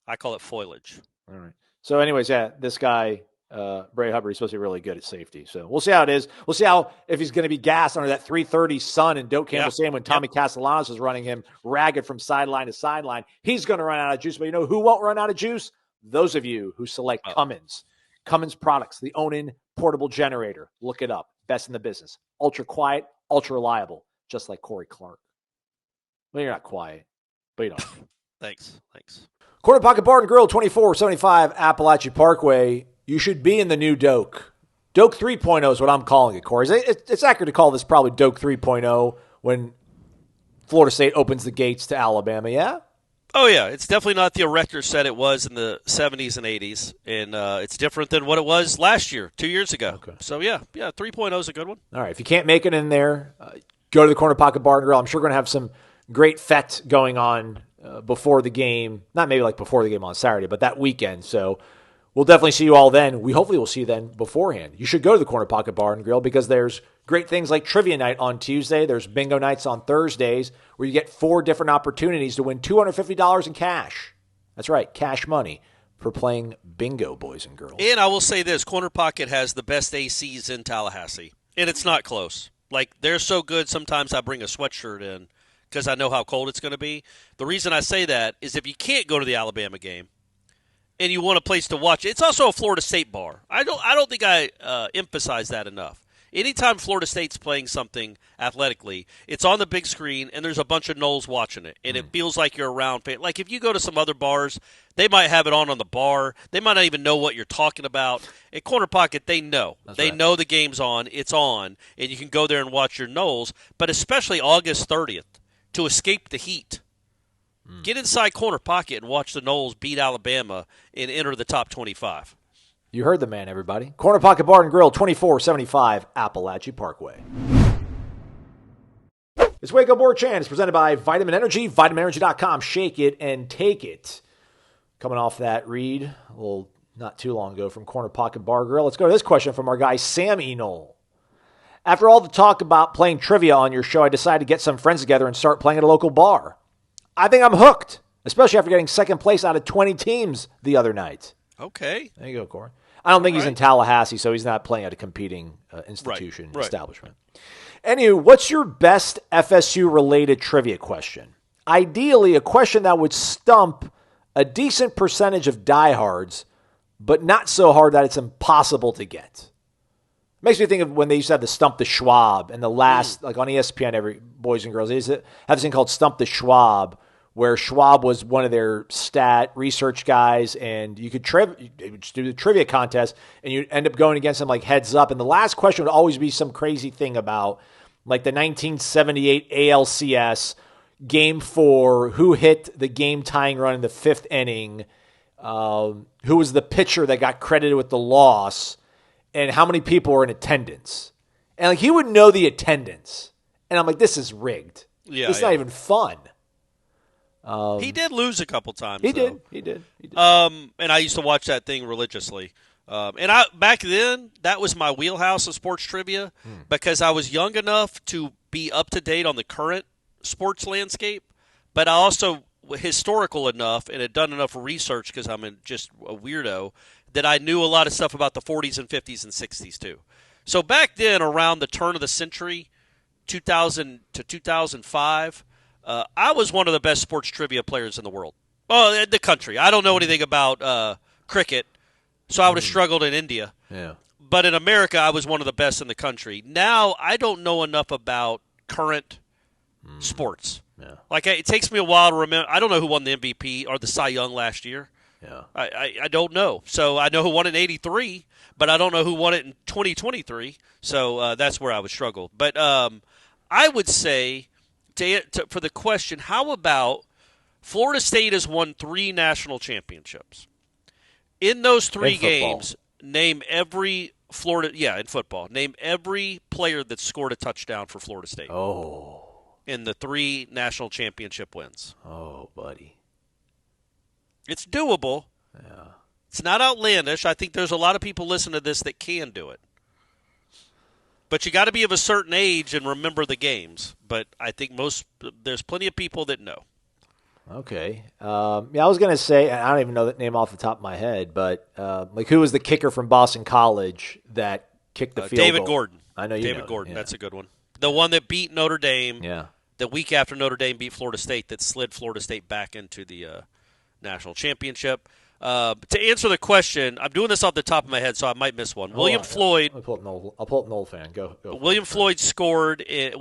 I call it foliage. All right. So, anyways, this guy, Bray Hubbard, he's supposed to be really good at safety. So we'll see how it is. We'll see if he's going to be gassed under that 330 sun in Doak Campbell Stadium when Tommy Castellanos is running him ragged from sideline to sideline. He's going to run out of juice. But you know who won't run out of juice? Those of you who select Cummins. Cummins products, the Onan portable generator. Look it up. Best in the business. Ultra quiet, ultra reliable, just like Corey Clark. Well, you're not quiet, but you know. Thanks. Corner Pocket Bar and Grill, 2475 Appalachia Parkway. You should be in the new Doak. Doak 3.0 is what I'm calling it, Corey. It's accurate to call this probably Doak 3.0 when Florida State opens the gates to Alabama, yeah? Oh, yeah. It's definitely not the erector set it was in the 70s and 80s, and it's different than what it was last year, 2 years ago. Okay. So, yeah, 3.0 is a good one. All right, if you can't make it in there, go to the Corner Pocket Bar and Grill. I'm sure we're going to have some great fete going on before the game. Not maybe like before the game on Saturday, but that weekend. So we'll definitely see you all then. Hopefully we'll see you then beforehand. You should go to the Corner Pocket Bar and Grill because there's great things like trivia night on Tuesday. There's bingo nights on Thursdays where you get 4 different opportunities to win $250 in cash. That's right, cash money for playing bingo, boys and girls. And I will say this, Corner Pocket has the best ACs in Tallahassee, and it's not close. Like, they're so good, sometimes I bring a sweatshirt in because I know how cold it's going to be. The reason I say that is if you can't go to the Alabama game and you want a place to watch, it's also a Florida State bar. I don't think I emphasize that enough. Anytime Florida State's playing something athletically, it's on the big screen, and there's a bunch of Noles watching it, and it feels like you're around. Like if you go to some other bars, they might have it on the bar. They might not even know what you're talking about. At Corner Pocket, they know. They know the game's on, it's on, and you can go there and watch your Noles, but especially August 30th, to escape the heat. Get inside Corner Pocket and watch the Noles beat Alabama and enter the top 25. You heard the man, everybody. Corner Pocket Bar and Grill, 2475 Appalachia Parkway. It's Wake Up Warchant. It's presented by Vitamin Energy, vitaminenergy.com. Shake it and take it. Coming off that read, not too long ago from Corner Pocket Bar and Grill. Let's go to this question from our guy, Sam Enol. After all the talk about playing trivia on your show, I decided to get some friends together and start playing at a local bar. I think I'm hooked, especially after getting second place out of 20 teams the other night. Okay. There you go, Corey. I don't think he's in Tallahassee, so he's not playing at a competing institution, establishment. Anywho, what's your best FSU-related trivia question? Ideally, a question that would stump a decent percentage of diehards, but not so hard that it's impossible to get. Makes me think of when they used to have the Stump the Schwab, and the last, like on ESPN, every boys and girls, they used to have this thing called Stump the Schwab, where Schwab was one of their stat research guys, and you could just do the trivia contest, and you'd end up going against them like heads up. And the last question would always be some crazy thing about like the 1978 ALCS Game 4, who hit the game-tying run in the 5th inning, who was the pitcher that got credited with the loss, and how many people were in attendance. And like he would know the attendance. And I'm like, this is rigged. It's not even fun. He did lose a couple times. He did. And I used to watch that thing religiously. And back then, that was my wheelhouse of sports trivia because I was young enough to be up to date on the current sports landscape, but I also historical enough and had done enough research because I'm just a weirdo that I knew a lot of stuff about the 40s and 50s and 60s too. So back then, around the turn of the century, 2000 to 2005, I was one of the best sports trivia players in the world. Oh, in the country. I don't know anything about cricket, so I would have struggled in India. Yeah. But in America, I was one of the best in the country. Now, I don't know enough about current sports. Yeah. Like, it takes me a while to remember. I don't know who won the MVP or the Cy Young last year. Yeah. I don't know. So I know who won it in 83, but I don't know who won it in 2023. So that's where I would struggle. But I would say, for the question, how about Florida State has won 3 national championships. In those 3 games, name every in football. Name every player that scored a touchdown for Florida State. Oh. In the 3 national championship wins. Oh, buddy. It's doable. Yeah. It's not outlandish. I think there's a lot of people listening to this that can do it. But you got to be of a certain age and remember the games. But I think there's plenty of people that know. Okay. I was going to say, I don't even know that name off the top of my head, but who was the kicker from Boston College that kicked the field David goal? Gordon. I know you David know. Gordon. Yeah. That's a good one. The one that beat Notre Dame. Yeah. The week after Notre Dame beat Florida State, that slid Florida State back into the national championship. To answer the question, I'm doing this off the top of my head, so I might miss one. William Floyd. I'll pull up Noel fan. Go. William Floyd scored in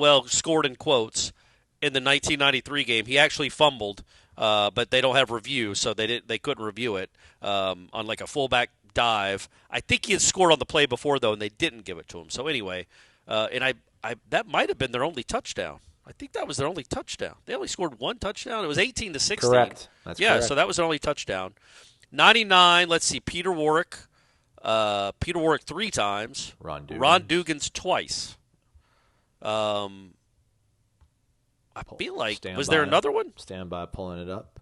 quotes in the 1993 game. He actually fumbled, but they don't have review, so they couldn't review it on like a fullback dive. I think he had scored on the play before though, and they didn't give it to him. So anyway, and I that might have been their only touchdown. I think that was their only touchdown. They only scored 1 touchdown. It was 18-16. Correct. That's correct. So that was their only touchdown. 99, let's see, Peter Warwick 3 times. Ron Dugans twice. I feel like, was there another one? Stand by, pulling it up.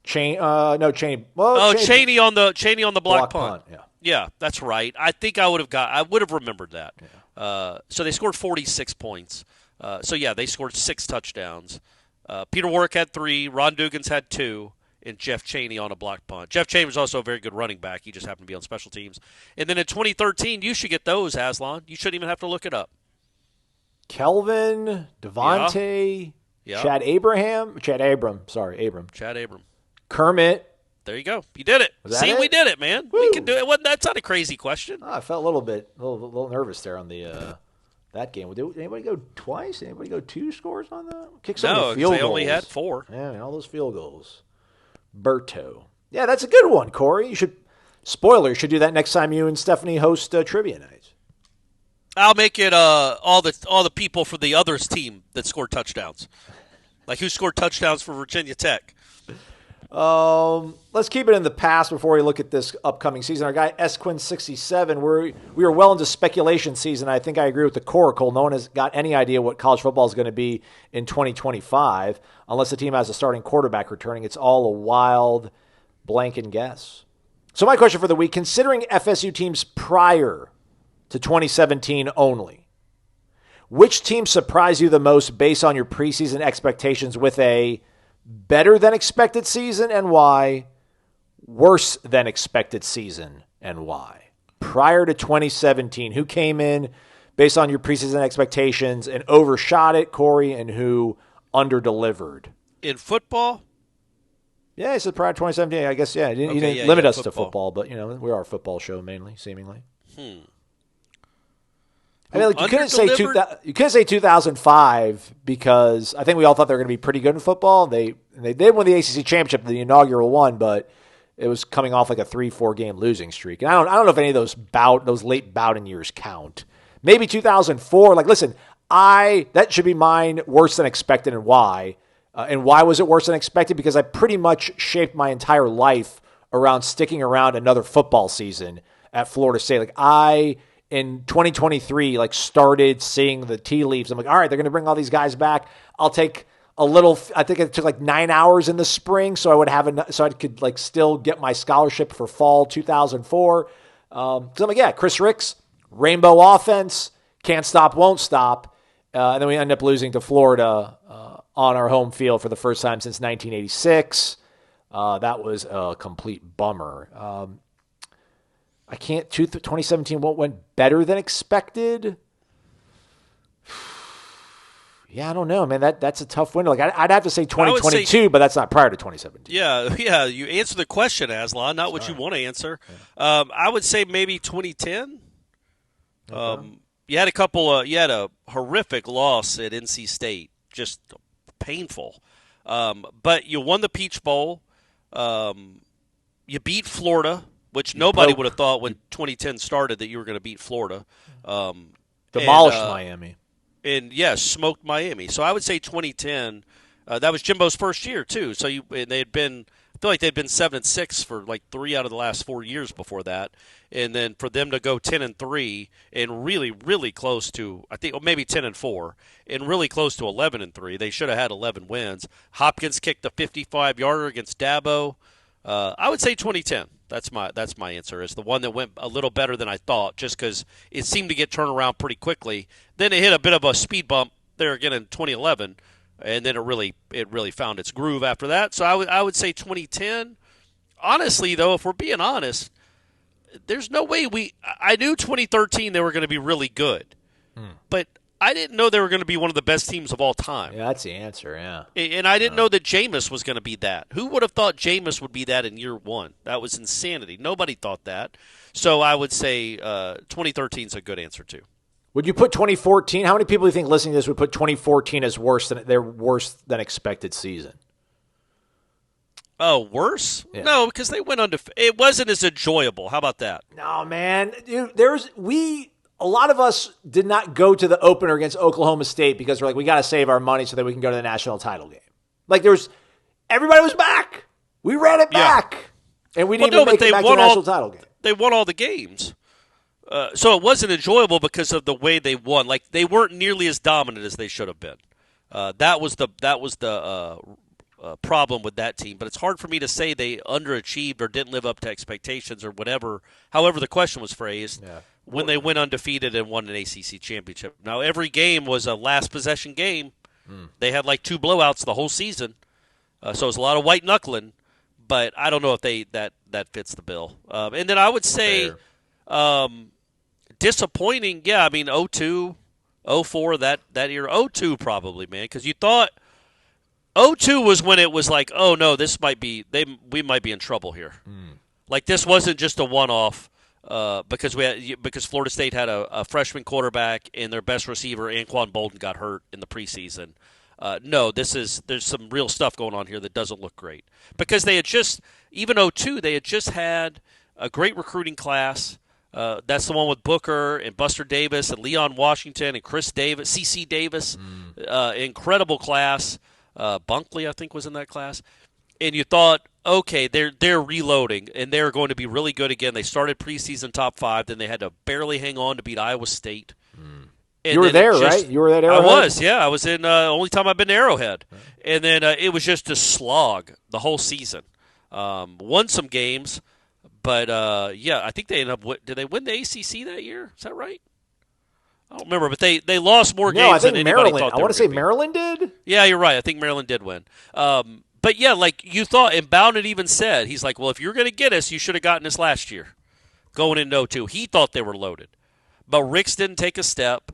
Cheney. Well, Cheney on the block punt. Yeah. Yeah, that's right. I think I would have remembered that. Yeah. So they scored 46 points. They scored 6 touchdowns. Peter Warwick had 3, Ron Dugans had 2, and Jeff Cheney on a block punt. Jeff Cheney was also a very good running back. He just happened to be on special teams. And then in 2013, you should get those, Aslan. You shouldn't even have to look it up. Kelvin, Devontae, Chad Abram. Kermit. There you go. You did it. See, we did it, man. Woo. We can do it. That's not a crazy question. I felt a little nervous there on the that game. Did anybody go twice? Anybody go 2 scores on that? Kick some of the field goals. They only had 4. Yeah, all those field goals. Berto. Yeah, that's a good one, Corey. You should do that next time you and Stephanie host trivia nights. I'll make it all the people for the others team that scored touchdowns. Like who scored touchdowns for Virginia Tech. Let's keep it in the past before we look at this upcoming season. Our guy Esquin67, we are well into speculation season. I think I agree with the Coracle. No one has got any idea what college football is going to be in 2025 unless the team has a starting quarterback returning. It's all a wild blank and guess. So my question for the week, considering FSU teams prior to 2017 only, which team surprised you the most based on your preseason expectations with a better than expected season and why? Worse than expected season and why? Prior to 2017, who came in based on your preseason expectations and overshot it, Corey, and who underdelivered? In football? Yeah, I said prior to 2017. I guess, you didn't limit us to football, but, we are a football show mainly, seemingly. I mean, you couldn't say 2005 because I think we all thought they were going to be pretty good in football. They did win the ACC championship, the inaugural one, but it was coming off like a 3-4 game losing streak. And I don't know if any of those late Bowden years count. Maybe 2004. Like, listen, that should be mine. Worse than expected, and why? And why was it worse than expected? Because I pretty much shaped my entire life around sticking around another football season at Florida State. Like in 2023, started seeing the tea leaves. I'm like, all right, they're going to bring all these guys back. I'll take a little. I think it took 9 hours in the spring, so I could still get my scholarship for fall 2004. So I'm like, yeah, Chris Ricks, rainbow offense, can't stop, won't stop, and then we end up losing to Florida on our home field for the first time since 1986. That was a complete bummer. 2017 went better than expected. Yeah, I don't know, man. That's a tough window. I'd have to say 2022, but that's not prior to 2017. Yeah. You answer the question, Aslan, not what you want to answer. Yeah. I would say maybe 2010. Okay. You had a horrific loss at NC State, just painful. But you won the Peach Bowl. You beat Florida, which nobody would have thought when 2010 started that you were going to beat Florida. Demolished Miami. and yes, smoked Miami. So I would say 2010. That was Jimbo's first year too. So they had been. I feel like they'd been 7-6 for like 3 out of the last 4 years before that, and then for them to go 10-3 and really, really close to, I think maybe 10-4 and really close to 11-3. They should have had 11 wins. Hopkins kicked a 55-yarder against Dabo. I would say 2010. That's my answer. Is the one that went a little better than I thought, just because it seemed to get turned around pretty quickly. Then it hit a bit of a speed bump there again in 2011. And then it really found its groove after that. So I would say 2010. Honestly, though, if we're being honest, there's no way I knew 2013 they were going to be really good. But I didn't know they were going to be one of the best teams of all time. Yeah, that's the answer, yeah. And I didn't know that Jameis was going to be that. Who would have thought Jameis would be that in year one? That was insanity. Nobody thought that. So I would say 2013 is a good answer, too. Would you put 2014? How many people do you think listening to this would put 2014 as their worse than expected season? Oh, worse? Yeah. No, because they went it wasn't as enjoyable. How about that? No, man. Dude, a lot of us did not go to the opener against Oklahoma State because we're like, we got to save our money so that we can go to the national title game. Like everybody was back. We ran it back. And we didn't even make it back to the national title game. They won all the games. So it wasn't enjoyable because of the way they won. Like, they weren't nearly as dominant as they should have been. That was the problem with that team. But it's hard for me to say they underachieved or didn't live up to expectations or whatever. However the question was phrased, when they went undefeated and won an ACC championship. Now, every game was a last possession game. They had like 2 blowouts the whole season. So it was a lot of white knuckling. But I don't know if that fits the bill. And then I would say disappointing, yeah. I mean, 02, 04, that year. 02 probably, man, because you thought 02 was when it was like, oh no, we might be in trouble here. Like, this wasn't just a one-off because Florida State had a freshman quarterback and their best receiver, Anquan Bolden, got hurt in the preseason. No, there's some real stuff going on here that doesn't look great because they had just, even 02, they had just had a great recruiting class. That's the one with Booker and Buster Davis and Leon Washington and Chris Davis, C.C. Davis. Incredible class. Bunkley, I think, was in that class. And you thought, okay, they're reloading, and they're going to be really good again. They started preseason top 5, then they had to barely hang on to beat Iowa State. And you were there, right? You were at Arrowhead? I was, yeah. I was in only time I've been to Arrowhead. And then it was just a slog the whole season. Won some games. But, I think they ended up – did they win the ACC that year? Is that right? I don't remember, but they lost more games than anybody thought they were. I want to say Maryland did? Yeah, you're right. I think Maryland did win. But, yeah, like you thought – and Bowden even said, he's like, well, if you're going to get us, you should have gotten us last year going into 02. He thought they were loaded. But Ricks didn't take a step.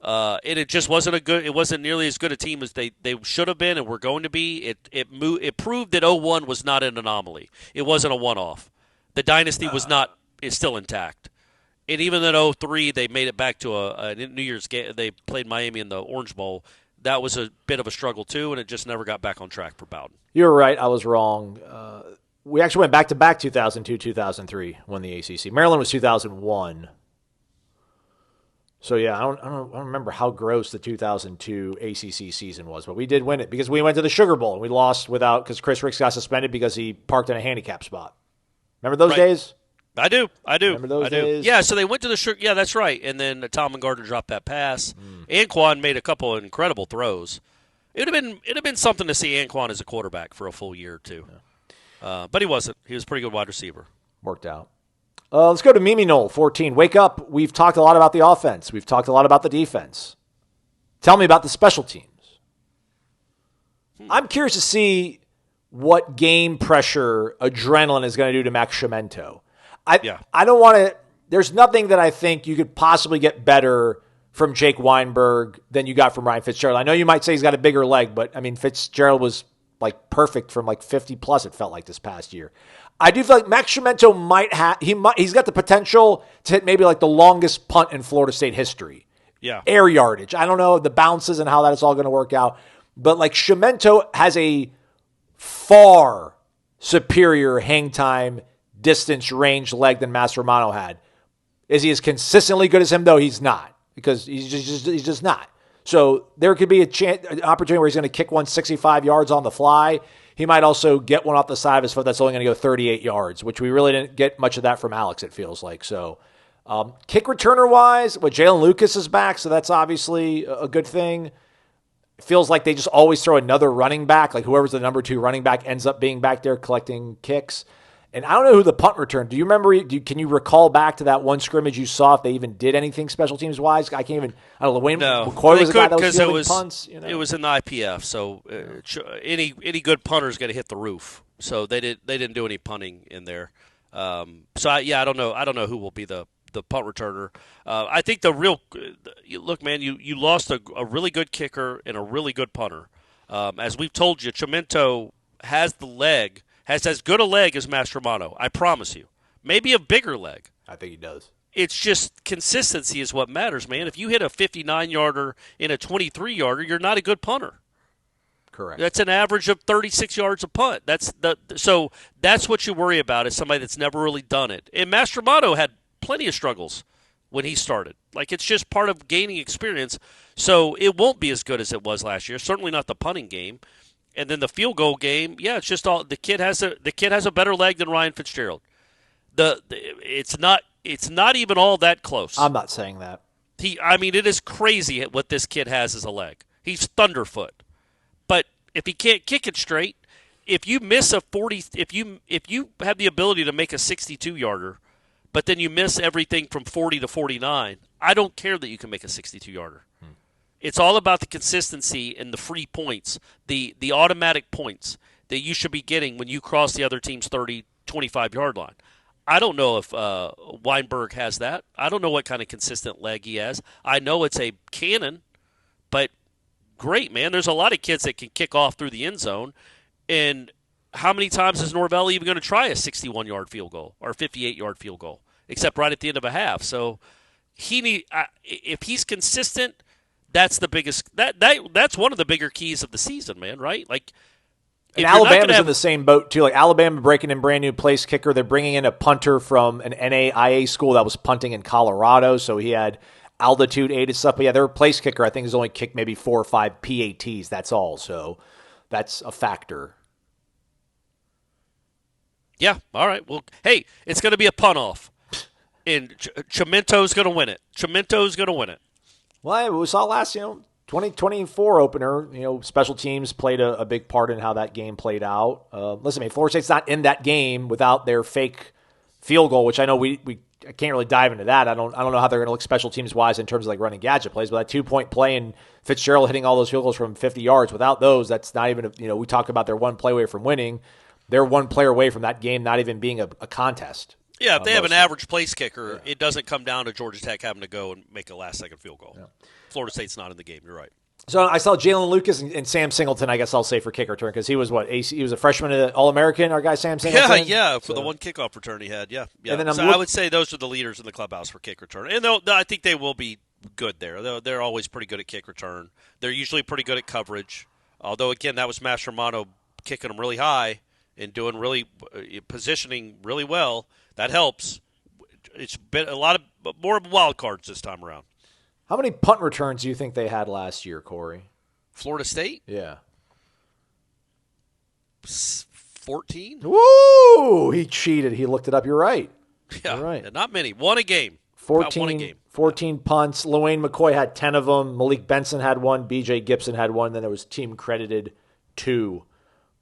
And it just wasn't it wasn't nearly as good a team as they should have been and were going to be. It proved that 01 was not an anomaly. It wasn't a one-off. The dynasty is still intact. And even in 03, they made it back to a New Year's game. They played Miami in the Orange Bowl. That was a bit of a struggle, too, and it just never got back on track for Bowden. You were right. I was wrong. We actually went back-to-back 2002, 2003, won the ACC. Maryland was 2001. So, yeah, I don't remember how gross the 2002 ACC season was, but we did win it because we went to the Sugar Bowl, and we lost because Chris Ricks got suspended because he parked in a handicap spot. Remember those days? I do. Remember those days? Yeah, so they went to the Sugar. Yeah, that's right. And then Tom and Gardner dropped that pass. Anquan made a couple of incredible throws. It'd have been something to see Anquan as a quarterback for a full year or two. Yeah. But he wasn't. He was a pretty good wide receiver. Worked out. Let's go to Mimi Knoll, 14. Wake up. We've talked a lot about the offense. We've talked a lot about the defense. Tell me about the special teams. I'm curious to see what game pressure adrenaline is going to do to Max Chiamento. I don't want to – there's nothing that I think you could possibly get better from Jake Weinberg than you got from Ryan Fitzgerald. I know you might say he's got a bigger leg, but, I mean, Fitzgerald was, like, perfect from, like, 50-plus, it felt like, this past year. I do feel like Max Chiamento he's got the potential to hit maybe, like, the longest punt in Florida State history. Yeah. Air yardage. I don't know the bounces and how that's all going to work out. But, like, Chiamento has a far superior hang time, distance, range leg than Master Romano had. Is he as consistently good as him, though? He's not, because he's just not. So there could be an opportunity where he's going to kick one 65 yards on the fly. He might also get one off the side of his foot that's only going to go 38 yards, which we really didn't get much of that from Alex, it feels like. So kick returner-wise, Jalen Lucas is back, so that's obviously a good thing. It feels like they just always throw another running back, like whoever's the number 2 running back ends up being back there collecting kicks. And I don't know who the punt return. Do you remember? Can you recall back to that one scrimmage you saw if they even did anything special teams wise? I can't even. I don't know. Wayne McCoy was the guy that was fielding punts. It was in the IPF, so any good punter is going to hit the roof. So they didn't do any punting in there. I don't know. I don't know who will be the punt returner. I think the real look, man. You lost a really good kicker and a really good punter. As we've told you, Chimento has the leg. Has as good a leg as Mastromanno, I promise you. Maybe a bigger leg. I think he does. It's just consistency is what matters, man. If you hit a 59-yarder in a 23-yarder, you're not a good punter. Correct. That's an average of 36 yards a punt. So that's what you worry about is somebody that's never really done it. And Mastromanno had plenty of struggles when he started. Like, it's just part of gaining experience. So it won't be as good as it was last year. Certainly not the punting game. And then the field goal game, it's just all the kid has a better leg than Ryan Fitzgerald. It's not even all that close. I'm not saying that. It is crazy what this kid has as a leg. He's thunderfoot. But if he can't kick it straight, if you miss a 40, if you have the ability to make a 62-yarder, but then you miss everything from 40 to 49, I don't care that you can make a 62-yarder. It's all about the consistency and the free points, the automatic points that you should be getting when you cross the other team's 30, 25-yard line. I don't know if Weinberg has that. I don't know what kind of consistent leg he has. I know it's a cannon, but great, man. There's a lot of kids that can kick off through the end zone. And how many times is Norvell even going to try a 61-yard field goal or a 58-yard field goal, except right at the end of a half? So if he's consistent – that's the biggest. That's one of the bigger keys of the season, man. Right? Like, and Alabama's in the same boat too. Like Alabama breaking in brand new place kicker. They're bringing in a punter from an NAIA school that was punting in Colorado, so he had altitude aided stuff. But yeah, their place kicker I think has only kicked maybe 4 or 5 PATs. That's all. So that's a factor. Yeah. All right. Well, hey, it's going to be a punt off, and Chimento's going to win it. Chimento's going to win it. Well, we saw last, 2024 opener, special teams played a big part in how that game played out. Listen, Florida State's not in that game without their fake field goal, which I know I can't really dive into that. I don't know how they're going to look special teams wise in terms of like running gadget plays, but that 2-point play and Fitzgerald hitting all those field goals from 50 yards, without those, that's not even, we talk about they're one play away from winning. They're one player away from that game not even being a contest. Yeah, if they have an average place kicker, it doesn't come down to Georgia Tech having to go and make a last-second field goal. Yeah. Florida State's not in the game. You're right. So I saw Jalen Lucas and Sam Singleton, I guess I'll say, for kick return, because he was he was a freshman All-American, our guy Sam Singleton? Yeah, for the one kickoff return he had, yeah. And then I would say those are the leaders in the clubhouse for kick return. And I think they will be good there. They're always pretty good at kick return. They're usually pretty good at coverage, although, again, that was Mastromanno kicking them really high and doing positioning really well. That helps. It's been a lot of more wild cards this time around. How many punt returns do you think they had last year, Corey? Florida State? Yeah. 14? Woo! He cheated. He looked it up. You're right. Yeah, you're right. Not many. One a game. 14 punts. LaWayne McCoy had 10 of them. Malik Benson had one. B.J. Gibson had one. Then there was team credited 2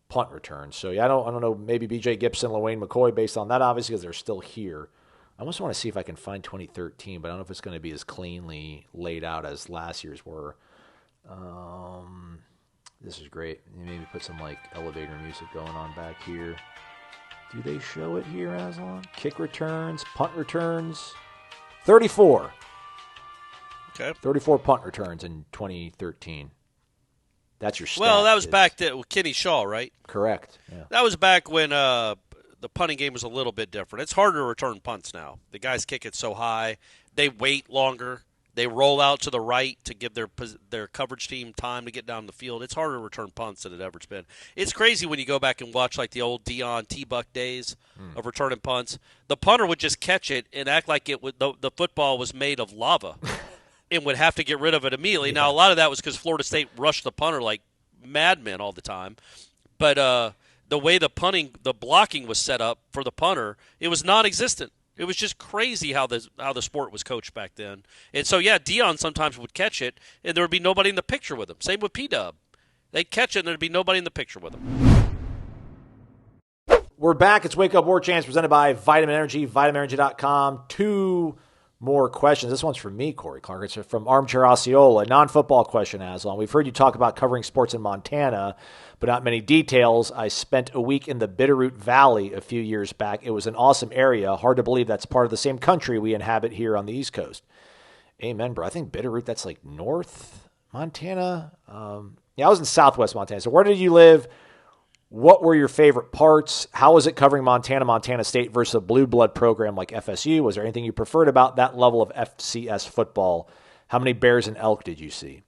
punt returns. So, yeah, I don't know. Maybe B.J. Gibson, LaWayne McCoy based on that, obviously, because they're still here. I almost want to see if I can find 2013, but I don't know if it's going to be as cleanly laid out as last year's were. This is great. Maybe put some elevator music going on back here. Do they show it here, Aslan? Kick returns, punt returns. 34. Okay. 34 punt returns in 2013. That's your stat. Well, that was back with Kenny Shaw, right? Correct. Yeah. That was back when the punting game was a little bit different. It's harder to return punts now. The guys kick it so high. They wait longer. They roll out to the right to give their coverage team time to get down the field. It's harder to return punts than it ever's been. It's crazy when you go back and watch the old Dion T-Buck days of returning punts. The punter would just catch it and act like the football was made of lava. and would have to get rid of it immediately. Now, a lot of that was because Florida State rushed the punter like madmen all the time. But the way the blocking was set up for the punter, it was non-existent. It was just crazy how the sport was coached back then. And so, yeah, Dion sometimes would catch it, and there would be nobody in the picture with him. Same with P-Dub. They'd catch it, and there'd be nobody in the picture with him. We're back. It's Wake Up War Chants presented by Vitamin Energy, vitaminenergy.com. 2 more questions. This one's from me, Corey Clark. It's from Armchair Osceola. Non-football question, Aslan. We've heard you talk about covering sports in Montana, but not many details. I spent a week in the Bitterroot Valley a few years back. It was an awesome area. Hard to believe that's part of the same country we inhabit here on the East Coast. Amen, bro. I think Bitterroot, that's like North Montana. Yeah, I was in Southwest Montana. So where did you live? What were your favorite parts? How was it covering Montana State versus a blue blood program like FSU? Was there anything you preferred about that level of FCS football? How many bears and elk did you see?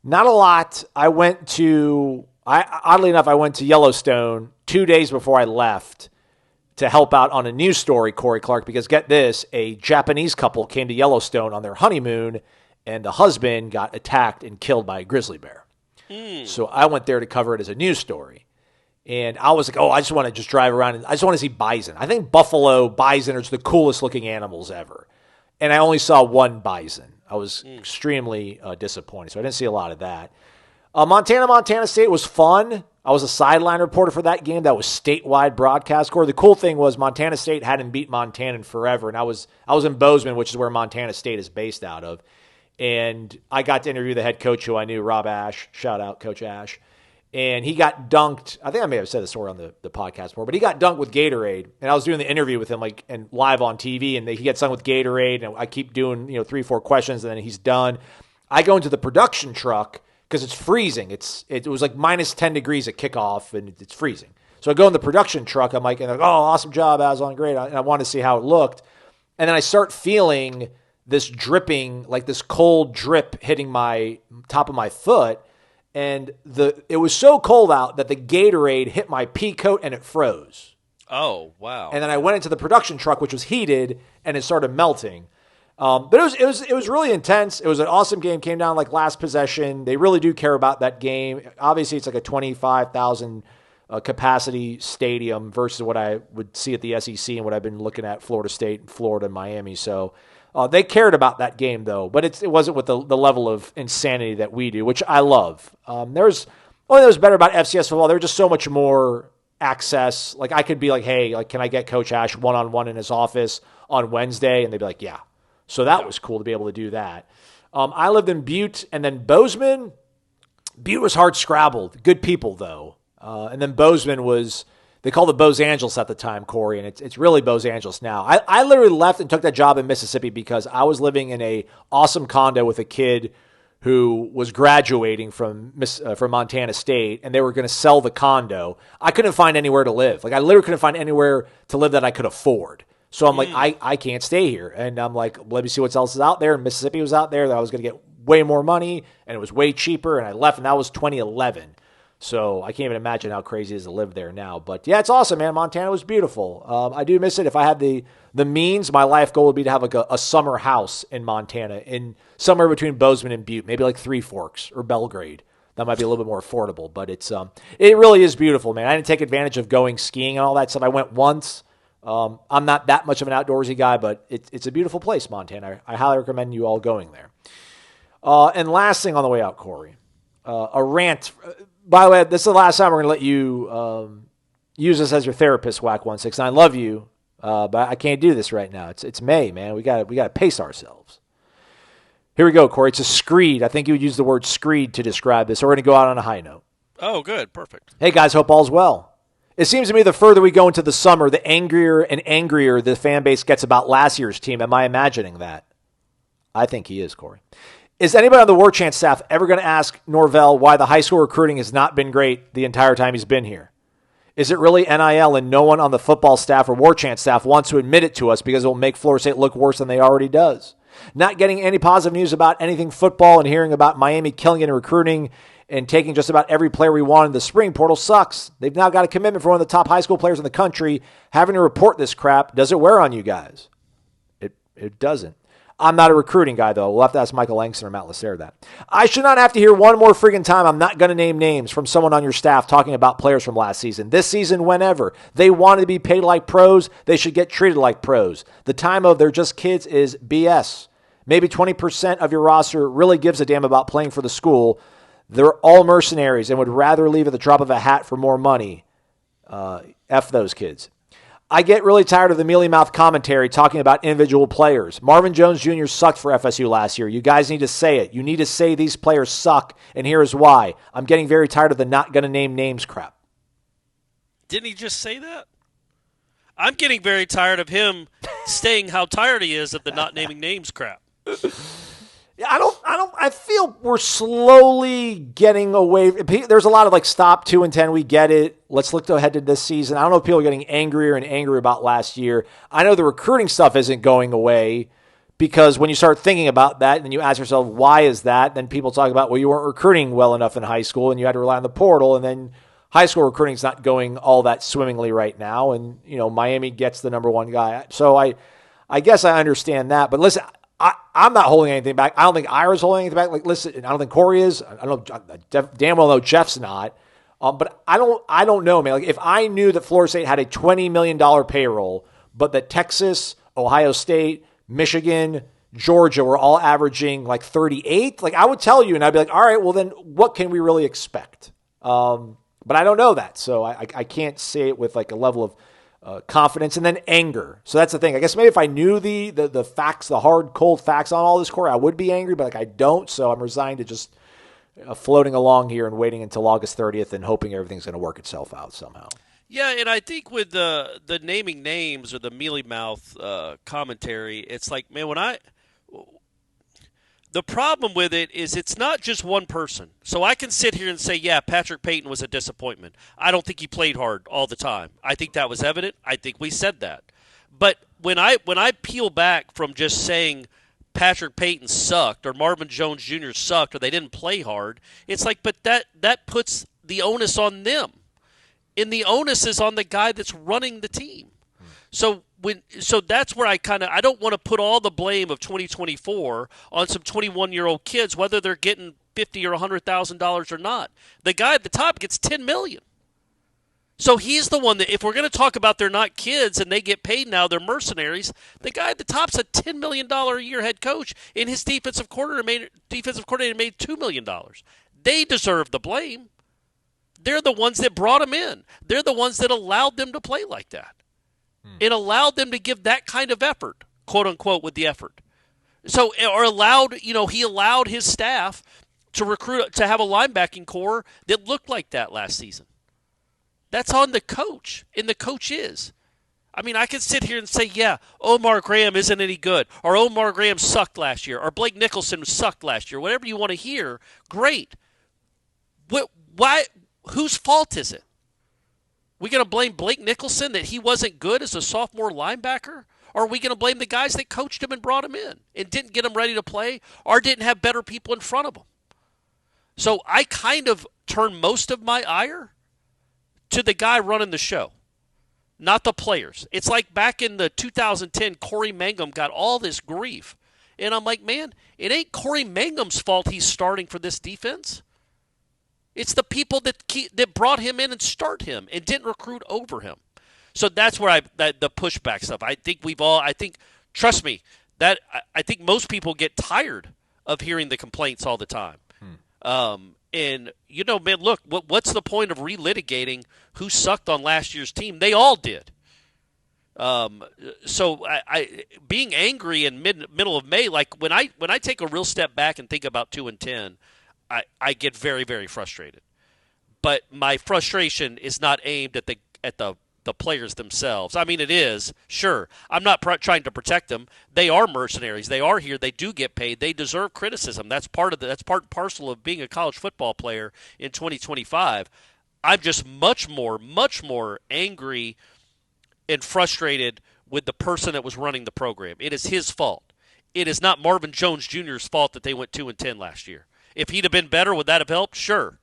Not a lot. Oddly enough, I went to Yellowstone 2 days before I left to help out on a news story, Corey Clark, because get this, a Japanese couple came to Yellowstone on their honeymoon, and the husband got attacked and killed by a grizzly bear. So I went there to cover it as a news story. And I was like, I just want to just drive around, and I just want to see bison. I think buffalo, bison are just the coolest looking animals ever. And I only saw one bison. I was extremely disappointed, so I didn't see a lot of that. Montana State was fun. I was a sideline reporter for that game. That was statewide broadcast. Corey, the cool thing was Montana State hadn't beat Montana in forever, and I was in Bozeman, which is where Montana State is based out of. And I got to interview the head coach who I knew, Rob Ash. Shout out, Coach Ash. And he got dunked. I think I may have said the story on the podcast before, but he got dunked with Gatorade. And I was doing the interview with him and live on TV, and he gets done with Gatorade. And I keep doing 3-4 questions, and then he's done. I go into the production truck because it's freezing. It was like minus 10 degrees at kickoff, and it's freezing. So I go in the production truck. I'm like, awesome job, Aslan, great. And I want to see how it looked. And then I start feeling this dripping, like this cold drip hitting my top of my foot. And it was so cold out that the Gatorade hit my pea coat and it froze. Oh, wow. And then I went into the production truck, which was heated, and it started melting. But it was really intense. It was an awesome game. Came down like last possession. They really do care about that game. Obviously, it's like a 25,000 capacity stadium versus what I would see at the SEC and what I've been looking at Florida State, and Florida, and Miami. So they cared about that game, though, but it wasn't with the level of insanity that we do, which I love. There's one thing that was better about FCS football. There was just so much more access. Like I could be like, hey, like, can I get Coach Ash one-on-one in his office on Wednesday? And they'd be like, yeah. So that was cool to be able to do that. I lived in Butte and then Bozeman. Butte was hard scrabbled. Good people, though. And then Bozeman was, they called it Bose Angeles at the time, Corey, and it's really Bose Angeles now. I literally left and took that job in Mississippi because I was living in a awesome condo with a kid who was graduating from Montana State, and they were going to sell the condo. I couldn't find anywhere to live. Like I literally couldn't find anywhere to live that I could afford. So I'm like, I can't stay here. And I'm like, let me see what else is out there. And Mississippi was out there that I was going to get way more money, and it was way cheaper, and I left, and that was 2011. So I can't even imagine how crazy it is to live there now. But yeah, it's awesome, man. Montana was beautiful. I do miss it. If I had the means, my life goal would be to have like a summer house in Montana, in somewhere between Bozeman and Butte, maybe like Three Forks or Belgrade. That might be a little bit more affordable, but it really is beautiful, man. I didn't take advantage of going skiing and all that stuff. I went once. I'm not that much of an outdoorsy guy, but it's a beautiful place, Montana. I highly recommend you all going there. And last thing on the way out, Corey, a rant. By the way, this is the last time we're going to let you use this as your therapist, Whack 169. I love you, but I can't do this right now. It's May, man. We got to pace ourselves. Here we go, Corey. It's a screed. I think you would use the word screed to describe this. So we're going to go out on a high note. Oh, good. Perfect. Hey, guys. Hope all's well. It seems to me the further we go into the summer, the angrier and angrier the fan base gets about last year's team. Am I imagining that? I think he is, Corey. Is anybody on the Warchant staff ever going to ask Norvell why the high school recruiting has not been great the entire time he's been here? Is it really NIL and no one on the football staff or Warchant staff wants to admit it to us because it will make Florida State look worse than they already does? Not getting any positive news about anything football and hearing about Miami killing it in recruiting and taking just about every player we want in the spring portal sucks. They've now got a commitment for one of the top high school players in the country. Having to report this crap, does it wear on you guys? It doesn't. I'm not a recruiting guy, though. We'll have to ask Michael Langston or Matt Lacer that. I should not have to hear one more friggin' time, I'm not going to name names, from someone on your staff talking about players from last season. This season, whenever. They wanted to be paid like pros. They should get treated like pros. The time of they're just kids is BS. Maybe 20% of your roster really gives a damn about playing for the school. They're all mercenaries and would rather leave at the drop of a hat for more money. F those kids. I get really tired of the mealy-mouthed commentary talking about individual players. Marvin Jones Jr. sucked for FSU last year. You guys need to say it. You need to say these players suck, and here's why. I'm getting very tired of the not going to name names crap. Didn't he just say that? I'm getting very tired of him saying how tired he is of the not naming names crap. Yeah, I feel we're slowly getting away. There's a lot of like, stop 2-10. We get it. Let's look ahead to this season. I don't know if people are getting angrier and angrier about last year. I know the recruiting stuff isn't going away, because when you start thinking about that and you ask yourself, why is that? Then people talk about, well, you weren't recruiting well enough in high school and you had to rely on the portal. And then high school recruiting is not going all that swimmingly right now. And, Miami gets the number one guy. So I guess I understand that. But listen, I'm not holding anything back. I don't think Ira's holding anything back. Like, listen, I don't think Corey is. I don't know. Damn well know Jeff's not. But I don't know, man. Like, if I knew that Florida State had a $20 million payroll, but that Texas, Ohio State, Michigan, Georgia were all averaging like 38, like, I would tell you, and I'd be like, all right, well then, what can we really expect? But I don't know that, so I can't say it with like a level of confidence. And then anger. So that's the thing. I guess maybe if I knew the facts, the hard, cold facts on all this, Corey, I would be angry, but like, I don't. So I'm resigned to just floating along here and waiting until August 30th and hoping everything's going to work itself out somehow. Yeah, and I think with the naming names or the mealy mouth commentary, it's like, man, the problem with it is it's not just one person. So I can sit here and say, yeah, Patrick Payton was a disappointment. I don't think he played hard all the time. I think that was evident. I think we said that. But when I peel back from just saying Patrick Payton sucked or Marvin Jones Jr. sucked or they didn't play hard, it's like, but that puts the onus on them. And the onus is on the guy that's running the team. So that's where I don't want to put all the blame of 2024 on some 21-year-old kids, whether they're getting $50,000 or $100,000 or not. The guy at the top gets $10 million. So he's the one that, if we're going to talk about they're not kids and they get paid now, they're mercenaries, the guy at the top's a $10 million a year head coach, and his defensive coordinator made $2 million. They deserve the blame. They're the ones that brought him in. They're the ones that allowed them to play like that. It allowed them to give that kind of effort, quote unquote, with the effort. So, or he allowed his staff to recruit, to have a linebacking core that looked like that last season. That's on the coach, and the coach is. I mean, I could sit here and say, yeah, Omar Graham isn't any good, or Omar Graham sucked last year, or Blake Nicholson sucked last year. Whatever you want to hear, great. Why? Whose fault is it? We going to blame Blake Nicholson that he wasn't good as a sophomore linebacker? Or are we going to blame the guys that coached him and brought him in and didn't get him ready to play or didn't have better people in front of him? So I kind of turn most of my ire to the guy running the show, not the players. It's like back in the 2010, Corey Mangum got all this grief. And I'm like, man, it ain't Corey Mangum's fault he's starting for this defense. It's the people that brought him in and start him and didn't recruit over him. So that's where the pushback stuff. I think trust me, that I think most people get tired of hearing the complaints all the time. And man, look, what's the point of relitigating who sucked on last year's team? They all did. So I being angry in middle of May, like when I take a real step back and think about 2-10. I get very, very frustrated. But my frustration is not aimed at the players themselves. I mean, it is, sure. I'm not trying to protect them. They are mercenaries. They are here. They do get paid. They deserve criticism. That's part and parcel of being a college football player in 2025. I'm just much more angry and frustrated with the person that was running the program. It is his fault. It is not Marvin Jones Jr.'s fault that they went 2-10 last year. If he'd have been better, would that have helped? Sure.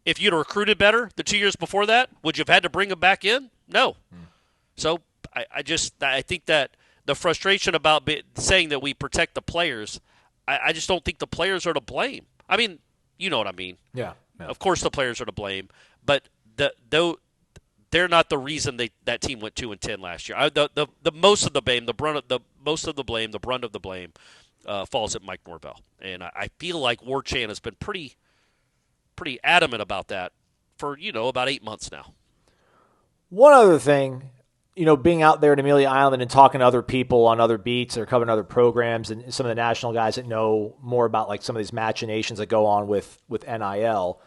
If you'd have recruited better the 2 years before that, would you have had to bring him back in? No. So I think that the frustration about saying that we protect the players, I just don't think the players are to blame. I mean, you know what I mean. Yeah. Of course the players are to blame, but they're not the reason that team went 2-10 last year. The most of the blame, the brunt of the blame falls at Mike Norvell. And I feel like Warchant has been pretty adamant about that for, about 8 months now. One other thing, being out there in Amelia Island and talking to other people on other beats or covering other programs and some of the national guys that know more about like some of these machinations that go on with NIL.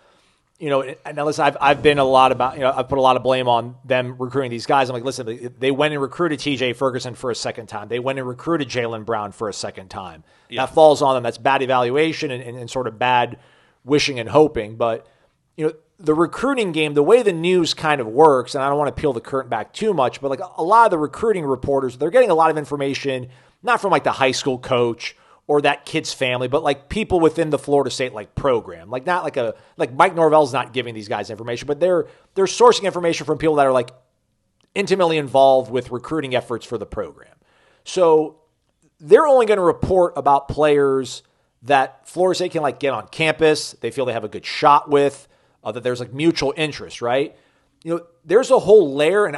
And listen, I've been a lot about, I've put a lot of blame on them recruiting these guys. I'm like, listen, they went and recruited TJ Ferguson for a second time. They went and recruited Jaylen Brown for a second time. Yeah. That falls on them. That's bad evaluation and sort of bad wishing and hoping. But, the recruiting game, the way the news kind of works, and I don't want to peel the curtain back too much, but like a lot of the recruiting reporters, they're getting a lot of information, not from like the high school coach or that kid's family, but like people within the Florida State like program. Like not like Mike Norvell's not giving these guys information, but they're sourcing information from people that are like intimately involved with recruiting efforts for the program. So they're only going to report about players that Florida State can like get on campus, they feel they have a good shot with, that there's like mutual interest, right? There's a whole layer, and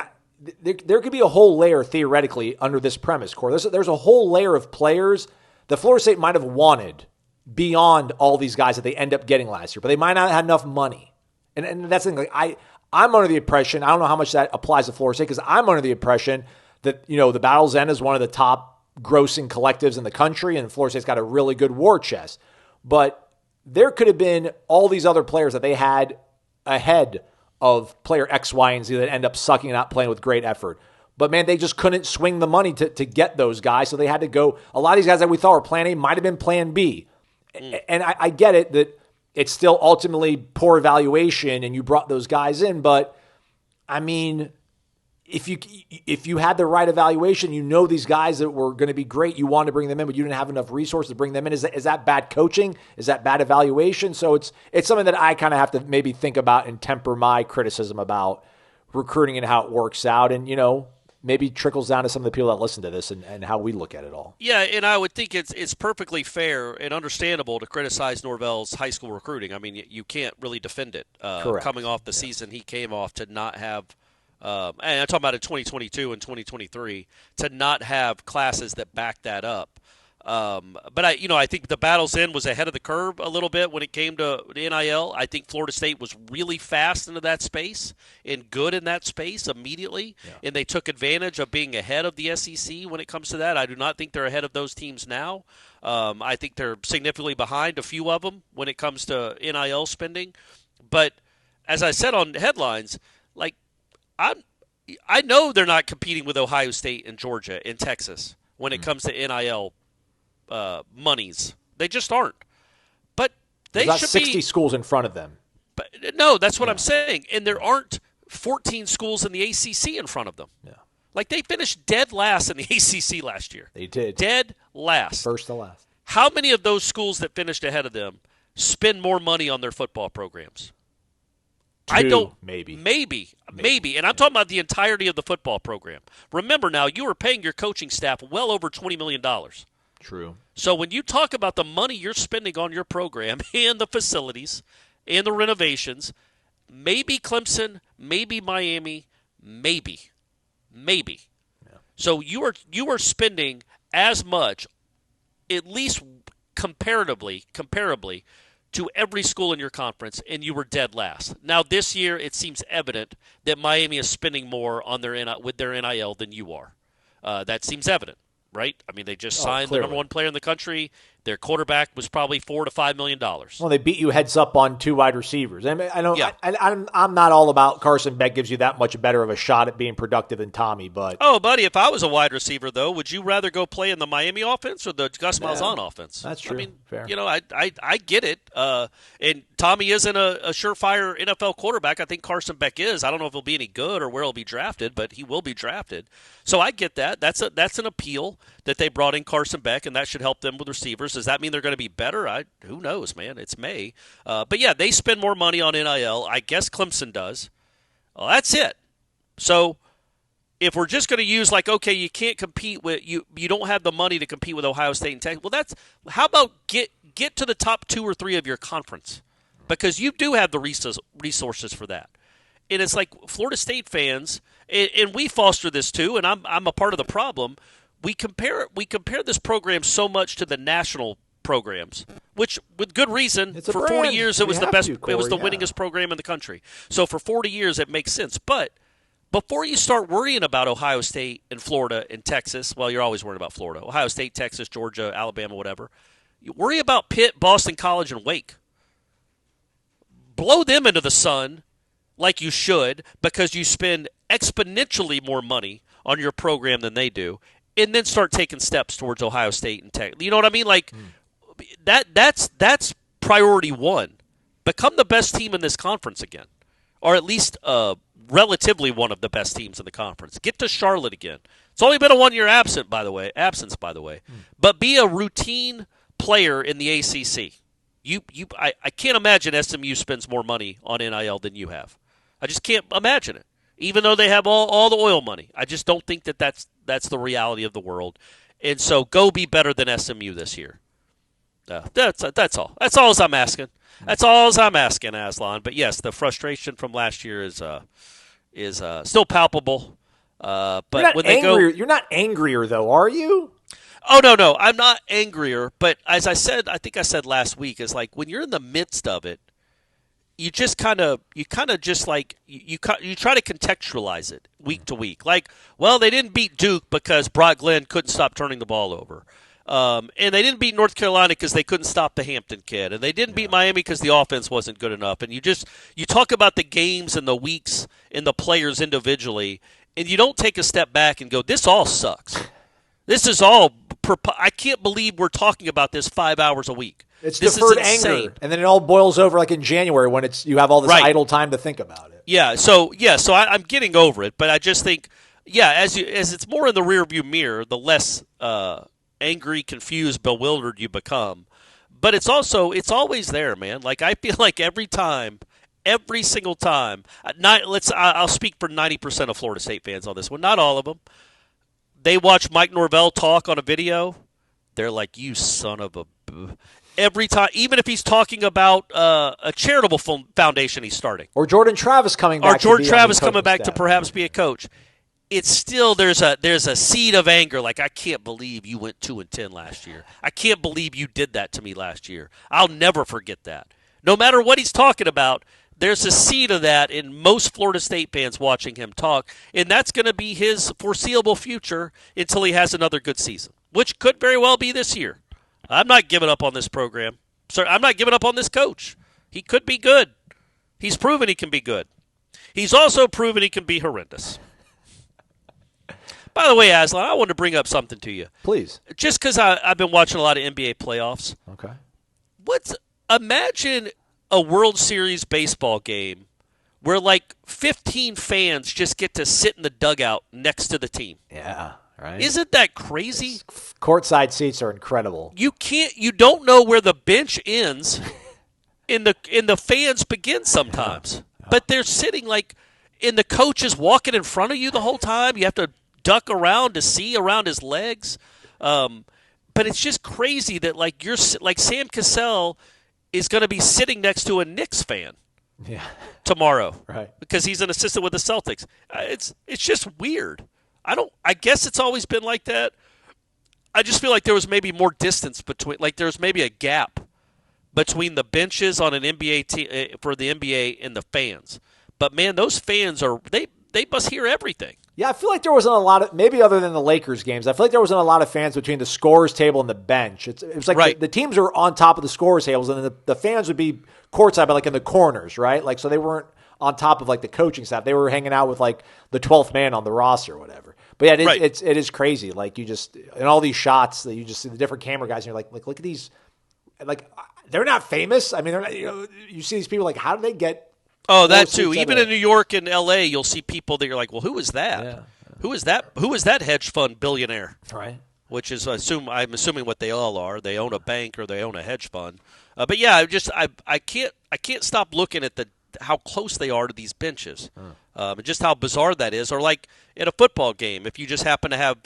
there could be a whole layer theoretically under this premise, Corey. There's a whole layer of players that Florida State might have wanted beyond all these guys that they end up getting last year, but they might not have enough money. And that's the thing. Like I'm under the impression, I don't know how much that applies to Florida State, because I'm under the impression that, the Battle's End is one of the top grossing collectives in the country, and Florida State's got a really good war chest. But there could have been all these other players that they had ahead of player X, Y, and Z that end up sucking and not playing with great effort. But, man, they just couldn't swing the money to get those guys, so they had to go. A lot of these guys that we thought were plan A might have been plan B. And I get it that it's still ultimately poor evaluation and you brought those guys in. But, I mean, if you had the right evaluation, these guys that were going to be great, you wanted to bring them in, but you didn't have enough resources to bring them in. Is that bad coaching? Is that bad evaluation? So it's something that I kind of have to maybe think about and temper my criticism about recruiting and how it works out. And, maybe trickles down to some of the people that listen to this and how we look at it all. Yeah, and I would think it's perfectly fair and understandable to criticize Norvell's high school recruiting. I mean, you can't really defend it. Coming off the season he came off to not have and I'm talking about in 2022 and 2023, to not have classes that back that up. But I think the Battle's End was ahead of the curve a little bit when it came to NIL. I think Florida State was really fast into that space and good in that space immediately, and they took advantage of being ahead of the SEC when it comes to that. I do not think they're ahead of those teams now. I think they're significantly behind a few of them when it comes to NIL spending. But as I said on headlines, like I know they're not competing with Ohio State and Georgia and Texas when it comes to NIL monies. They just aren't. But they There's should not 60 schools in front of them. But no, that's what I'm saying. And there aren't 14 schools in the ACC in front of them. Yeah. Like they finished dead last in the ACC last year. They did. Dead last. First to last. How many of those schools that finished ahead of them spend more money on their football programs? Maybe. And I'm talking about the entirety of the football program. Remember now, you are paying your coaching staff well over $20 million. True. So when you talk about the money you're spending on your program and the facilities and the renovations, maybe Clemson, maybe Miami, maybe. Yeah. So you are spending as much, at least comparably, to every school in your conference, and you were dead last. Now, this year, it seems evident that Miami is spending more on with their NIL than you are. That seems evident, right? I mean, they just signed the number one player in the country. Their quarterback was probably $4 to $5 million. Well, they beat you heads up on 2 wide receivers. I mean, I'm not all about Carson Beck gives you that much better of a shot at being productive than Tommy, but buddy, if I was a wide receiver though, would you rather go play in the Miami offense or the Gus Malzahn offense? That's true. I mean, fair. I get it. And Tommy isn't a surefire NFL quarterback. I think Carson Beck is. I don't know if he'll be any good or where he'll be drafted, but he will be drafted. So I get that. That's an appeal that they brought in Carson Beck, and that should help them with receivers. Does that mean they're going to be better? Who knows, man? It's May. But, yeah, they spend more money on NIL. I guess Clemson does. Well, that's it. So if we're just going to use like, okay, you can't compete with you don't have the money to compete with Ohio State and Texas. Well, how about get to the top 2 or 3 of your conference, because you do have the resources for that. And it's like Florida State fans, and we foster this too, and I'm a part of the problem. We compare this program so much to the national programs, which with good reason. For 40 years it was the best. It was the winningest program in the country. So for 40 years it makes sense. But before you start worrying about Ohio State and Florida and Texas, well, you're always worried about Florida, Ohio State, Texas, Georgia, Alabama, whatever. You worry about Pitt, Boston College, and Wake. Blow them into the sun like you should, because you spend exponentially more money on your program than they do, and then start taking steps towards Ohio State and Texas. You know what I mean? Like that's priority 1. Become the best team in this conference again, or at least relatively one of the best teams in the conference. Get to Charlotte again. It's only been a 1-year absence, by the way. But be a routine player in the ACC. I can't imagine SMU spends more money on NIL than you have. I just can't imagine it. Even though they have all the oil money, I just don't think that's the reality of the world. And so go be better than SMU this year. That's all. That's all I'm asking. That's all I'm asking, Aslan. But yes, the frustration from last year is still palpable. But you're not angrier though, are you? Oh no, I'm not angrier. But as I think I said last week, is like when you're in the midst of it, you just you try to contextualize it week to week. Like, well, they didn't beat Duke because Brock Glenn couldn't stop turning the ball over. And they didn't beat North Carolina because they couldn't stop the Hampton kid. And they didn't beat Miami because the offense wasn't good enough. And you talk about the games and the weeks and the players individually, and you don't take a step back and go, this all sucks. This is all I can't believe we're talking about this 5 hours a week. It's deferred anger, and then it all boils over like in January when you have all this idle time to think about it. Yeah, so I'm getting over it, but I just think, as it's more in the rearview mirror, the less angry, confused, bewildered you become. But it's always there, man. Like I feel like every single time. I'll speak for 90% of Florida State fans on this one, not all of them. They watch Mike Norvell talk on a video, they're like, "You son of a." Every time, even if he's talking about a charitable foundation he's starting, or Jordan Travis coming back, to perhaps be a coach, it's still there's a seed of anger. Like, I can't believe you went 2-10 last year. I can't believe you did that to me last year. I'll never forget that. No matter what he's talking about, there's a seed of that in most Florida State fans watching him talk, and that's going to be his foreseeable future until he has another good season, which could very well be this year. I'm not giving up on this program. Sir, I'm not giving up on this coach. He could be good. He's proven he can be good. He's also proven he can be horrendous. By the way, Aslan, I want to bring up something to you. Please. Just because I've been watching a lot of NBA playoffs. Okay. Imagine a World Series baseball game where like 15 fans just get to sit in the dugout next to the team. Yeah. Right. Isn't that crazy? Courtside seats are incredible. You don't know where the bench ends and the fans begin sometimes. Yeah. But they're sitting like, and the coach is walking in front of you the whole time. You have to duck around to see around his legs. But it's just crazy that like Sam Cassell is going to be sitting next to a Knicks fan tomorrow. Right. Because he's an assistant with the Celtics. It's just weird. I guess it's always been like that. I just feel like there was maybe more distance between, like there's maybe a gap between the benches on an NBA team for the NBA and the fans. But man, those fans they must hear everything. Yeah, I feel like there wasn't a lot of, maybe other than the Lakers games, I feel like there wasn't a lot of fans between the scorer's table and the bench. It was like the teams are on top of the scorer's tables, and then the fans would be courtside, but like in the corners, right? Like, so they weren't on top of like the coaching staff. They were hanging out with like the 12th man on the roster or whatever. But yeah, it is crazy. Like you just, in all these shots that you just see the different camera guys and you're like look at these, like they're not famous. I mean, they're not, you see these people like, how do they get? Oh, that too. Even in New York and L.A., you'll see people that you're like, well, who is that? Yeah. Who is that? Who is that hedge fund billionaire? Right. Which is, I'm assuming what they all are. They own a bank or they own a hedge fund. But yeah, I can't stop looking at how close they are to these benches, and just how bizarre that is. Or like in a football game, if you just happen to have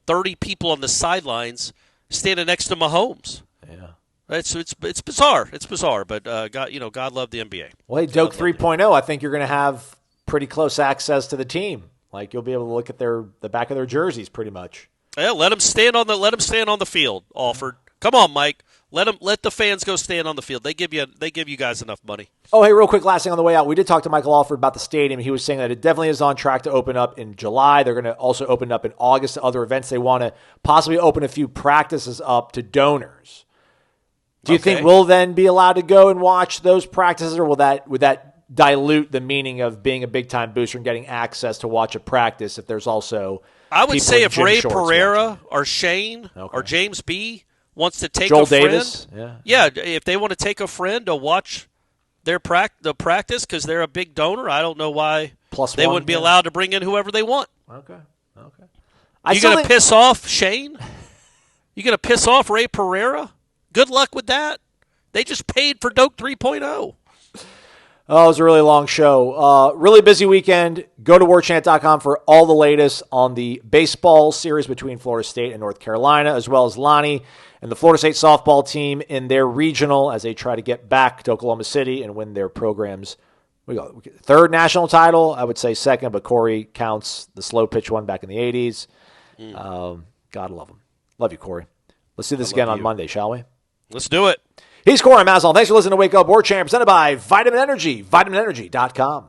30 people on the sidelines standing next to Mahomes. Yeah. It's bizarre. It's bizarre, but God love the NBA. Well, hey, Doak 3.0, I think you're going to have pretty close access to the team. Like you'll be able to look at the back of their jerseys pretty much. Yeah, let them stand on the field. Alford, come on, Mike. Let the fans go stand on the field. They give you guys enough money. Oh, hey, real quick, last thing on the way out. We did talk to Michael Alford about the stadium. He was saying that it definitely is on track to open up in July. They're going to also open up in August to other events. They want to possibly open a few practices up to donors. Do you think we'll then be allowed to go and watch those practices, or would that dilute the meaning of being a big-time booster and getting access to watch a practice if there's also I would say if Ray Pereira watching? or Shane or James B. wants to take Joel a friend, Davis, if they want to take a friend to watch the practice because they're a big donor, I don't know why they wouldn't be allowed to bring in whoever they want. Okay. You going to piss off Shane? You going to piss off Ray Pereira? Good luck with that. They just paid for Doak 3.0. Oh, it was a really long show. Really busy weekend. Go to warchant.com for all the latest on the baseball series between Florida State and North Carolina, as well as Lonnie and the Florida State softball team in their regional as they try to get back to Oklahoma City and win their program's third national title. I would say second, but Corey counts the slow pitch one back in the 80s. God love him. Love you, Corey. Let's do this again on Monday, shall we? Let's do it. He's Corey Maslon. Thanks for listening to Wake Up Warchant, presented by Vitamin Energy, vitaminenergy.com.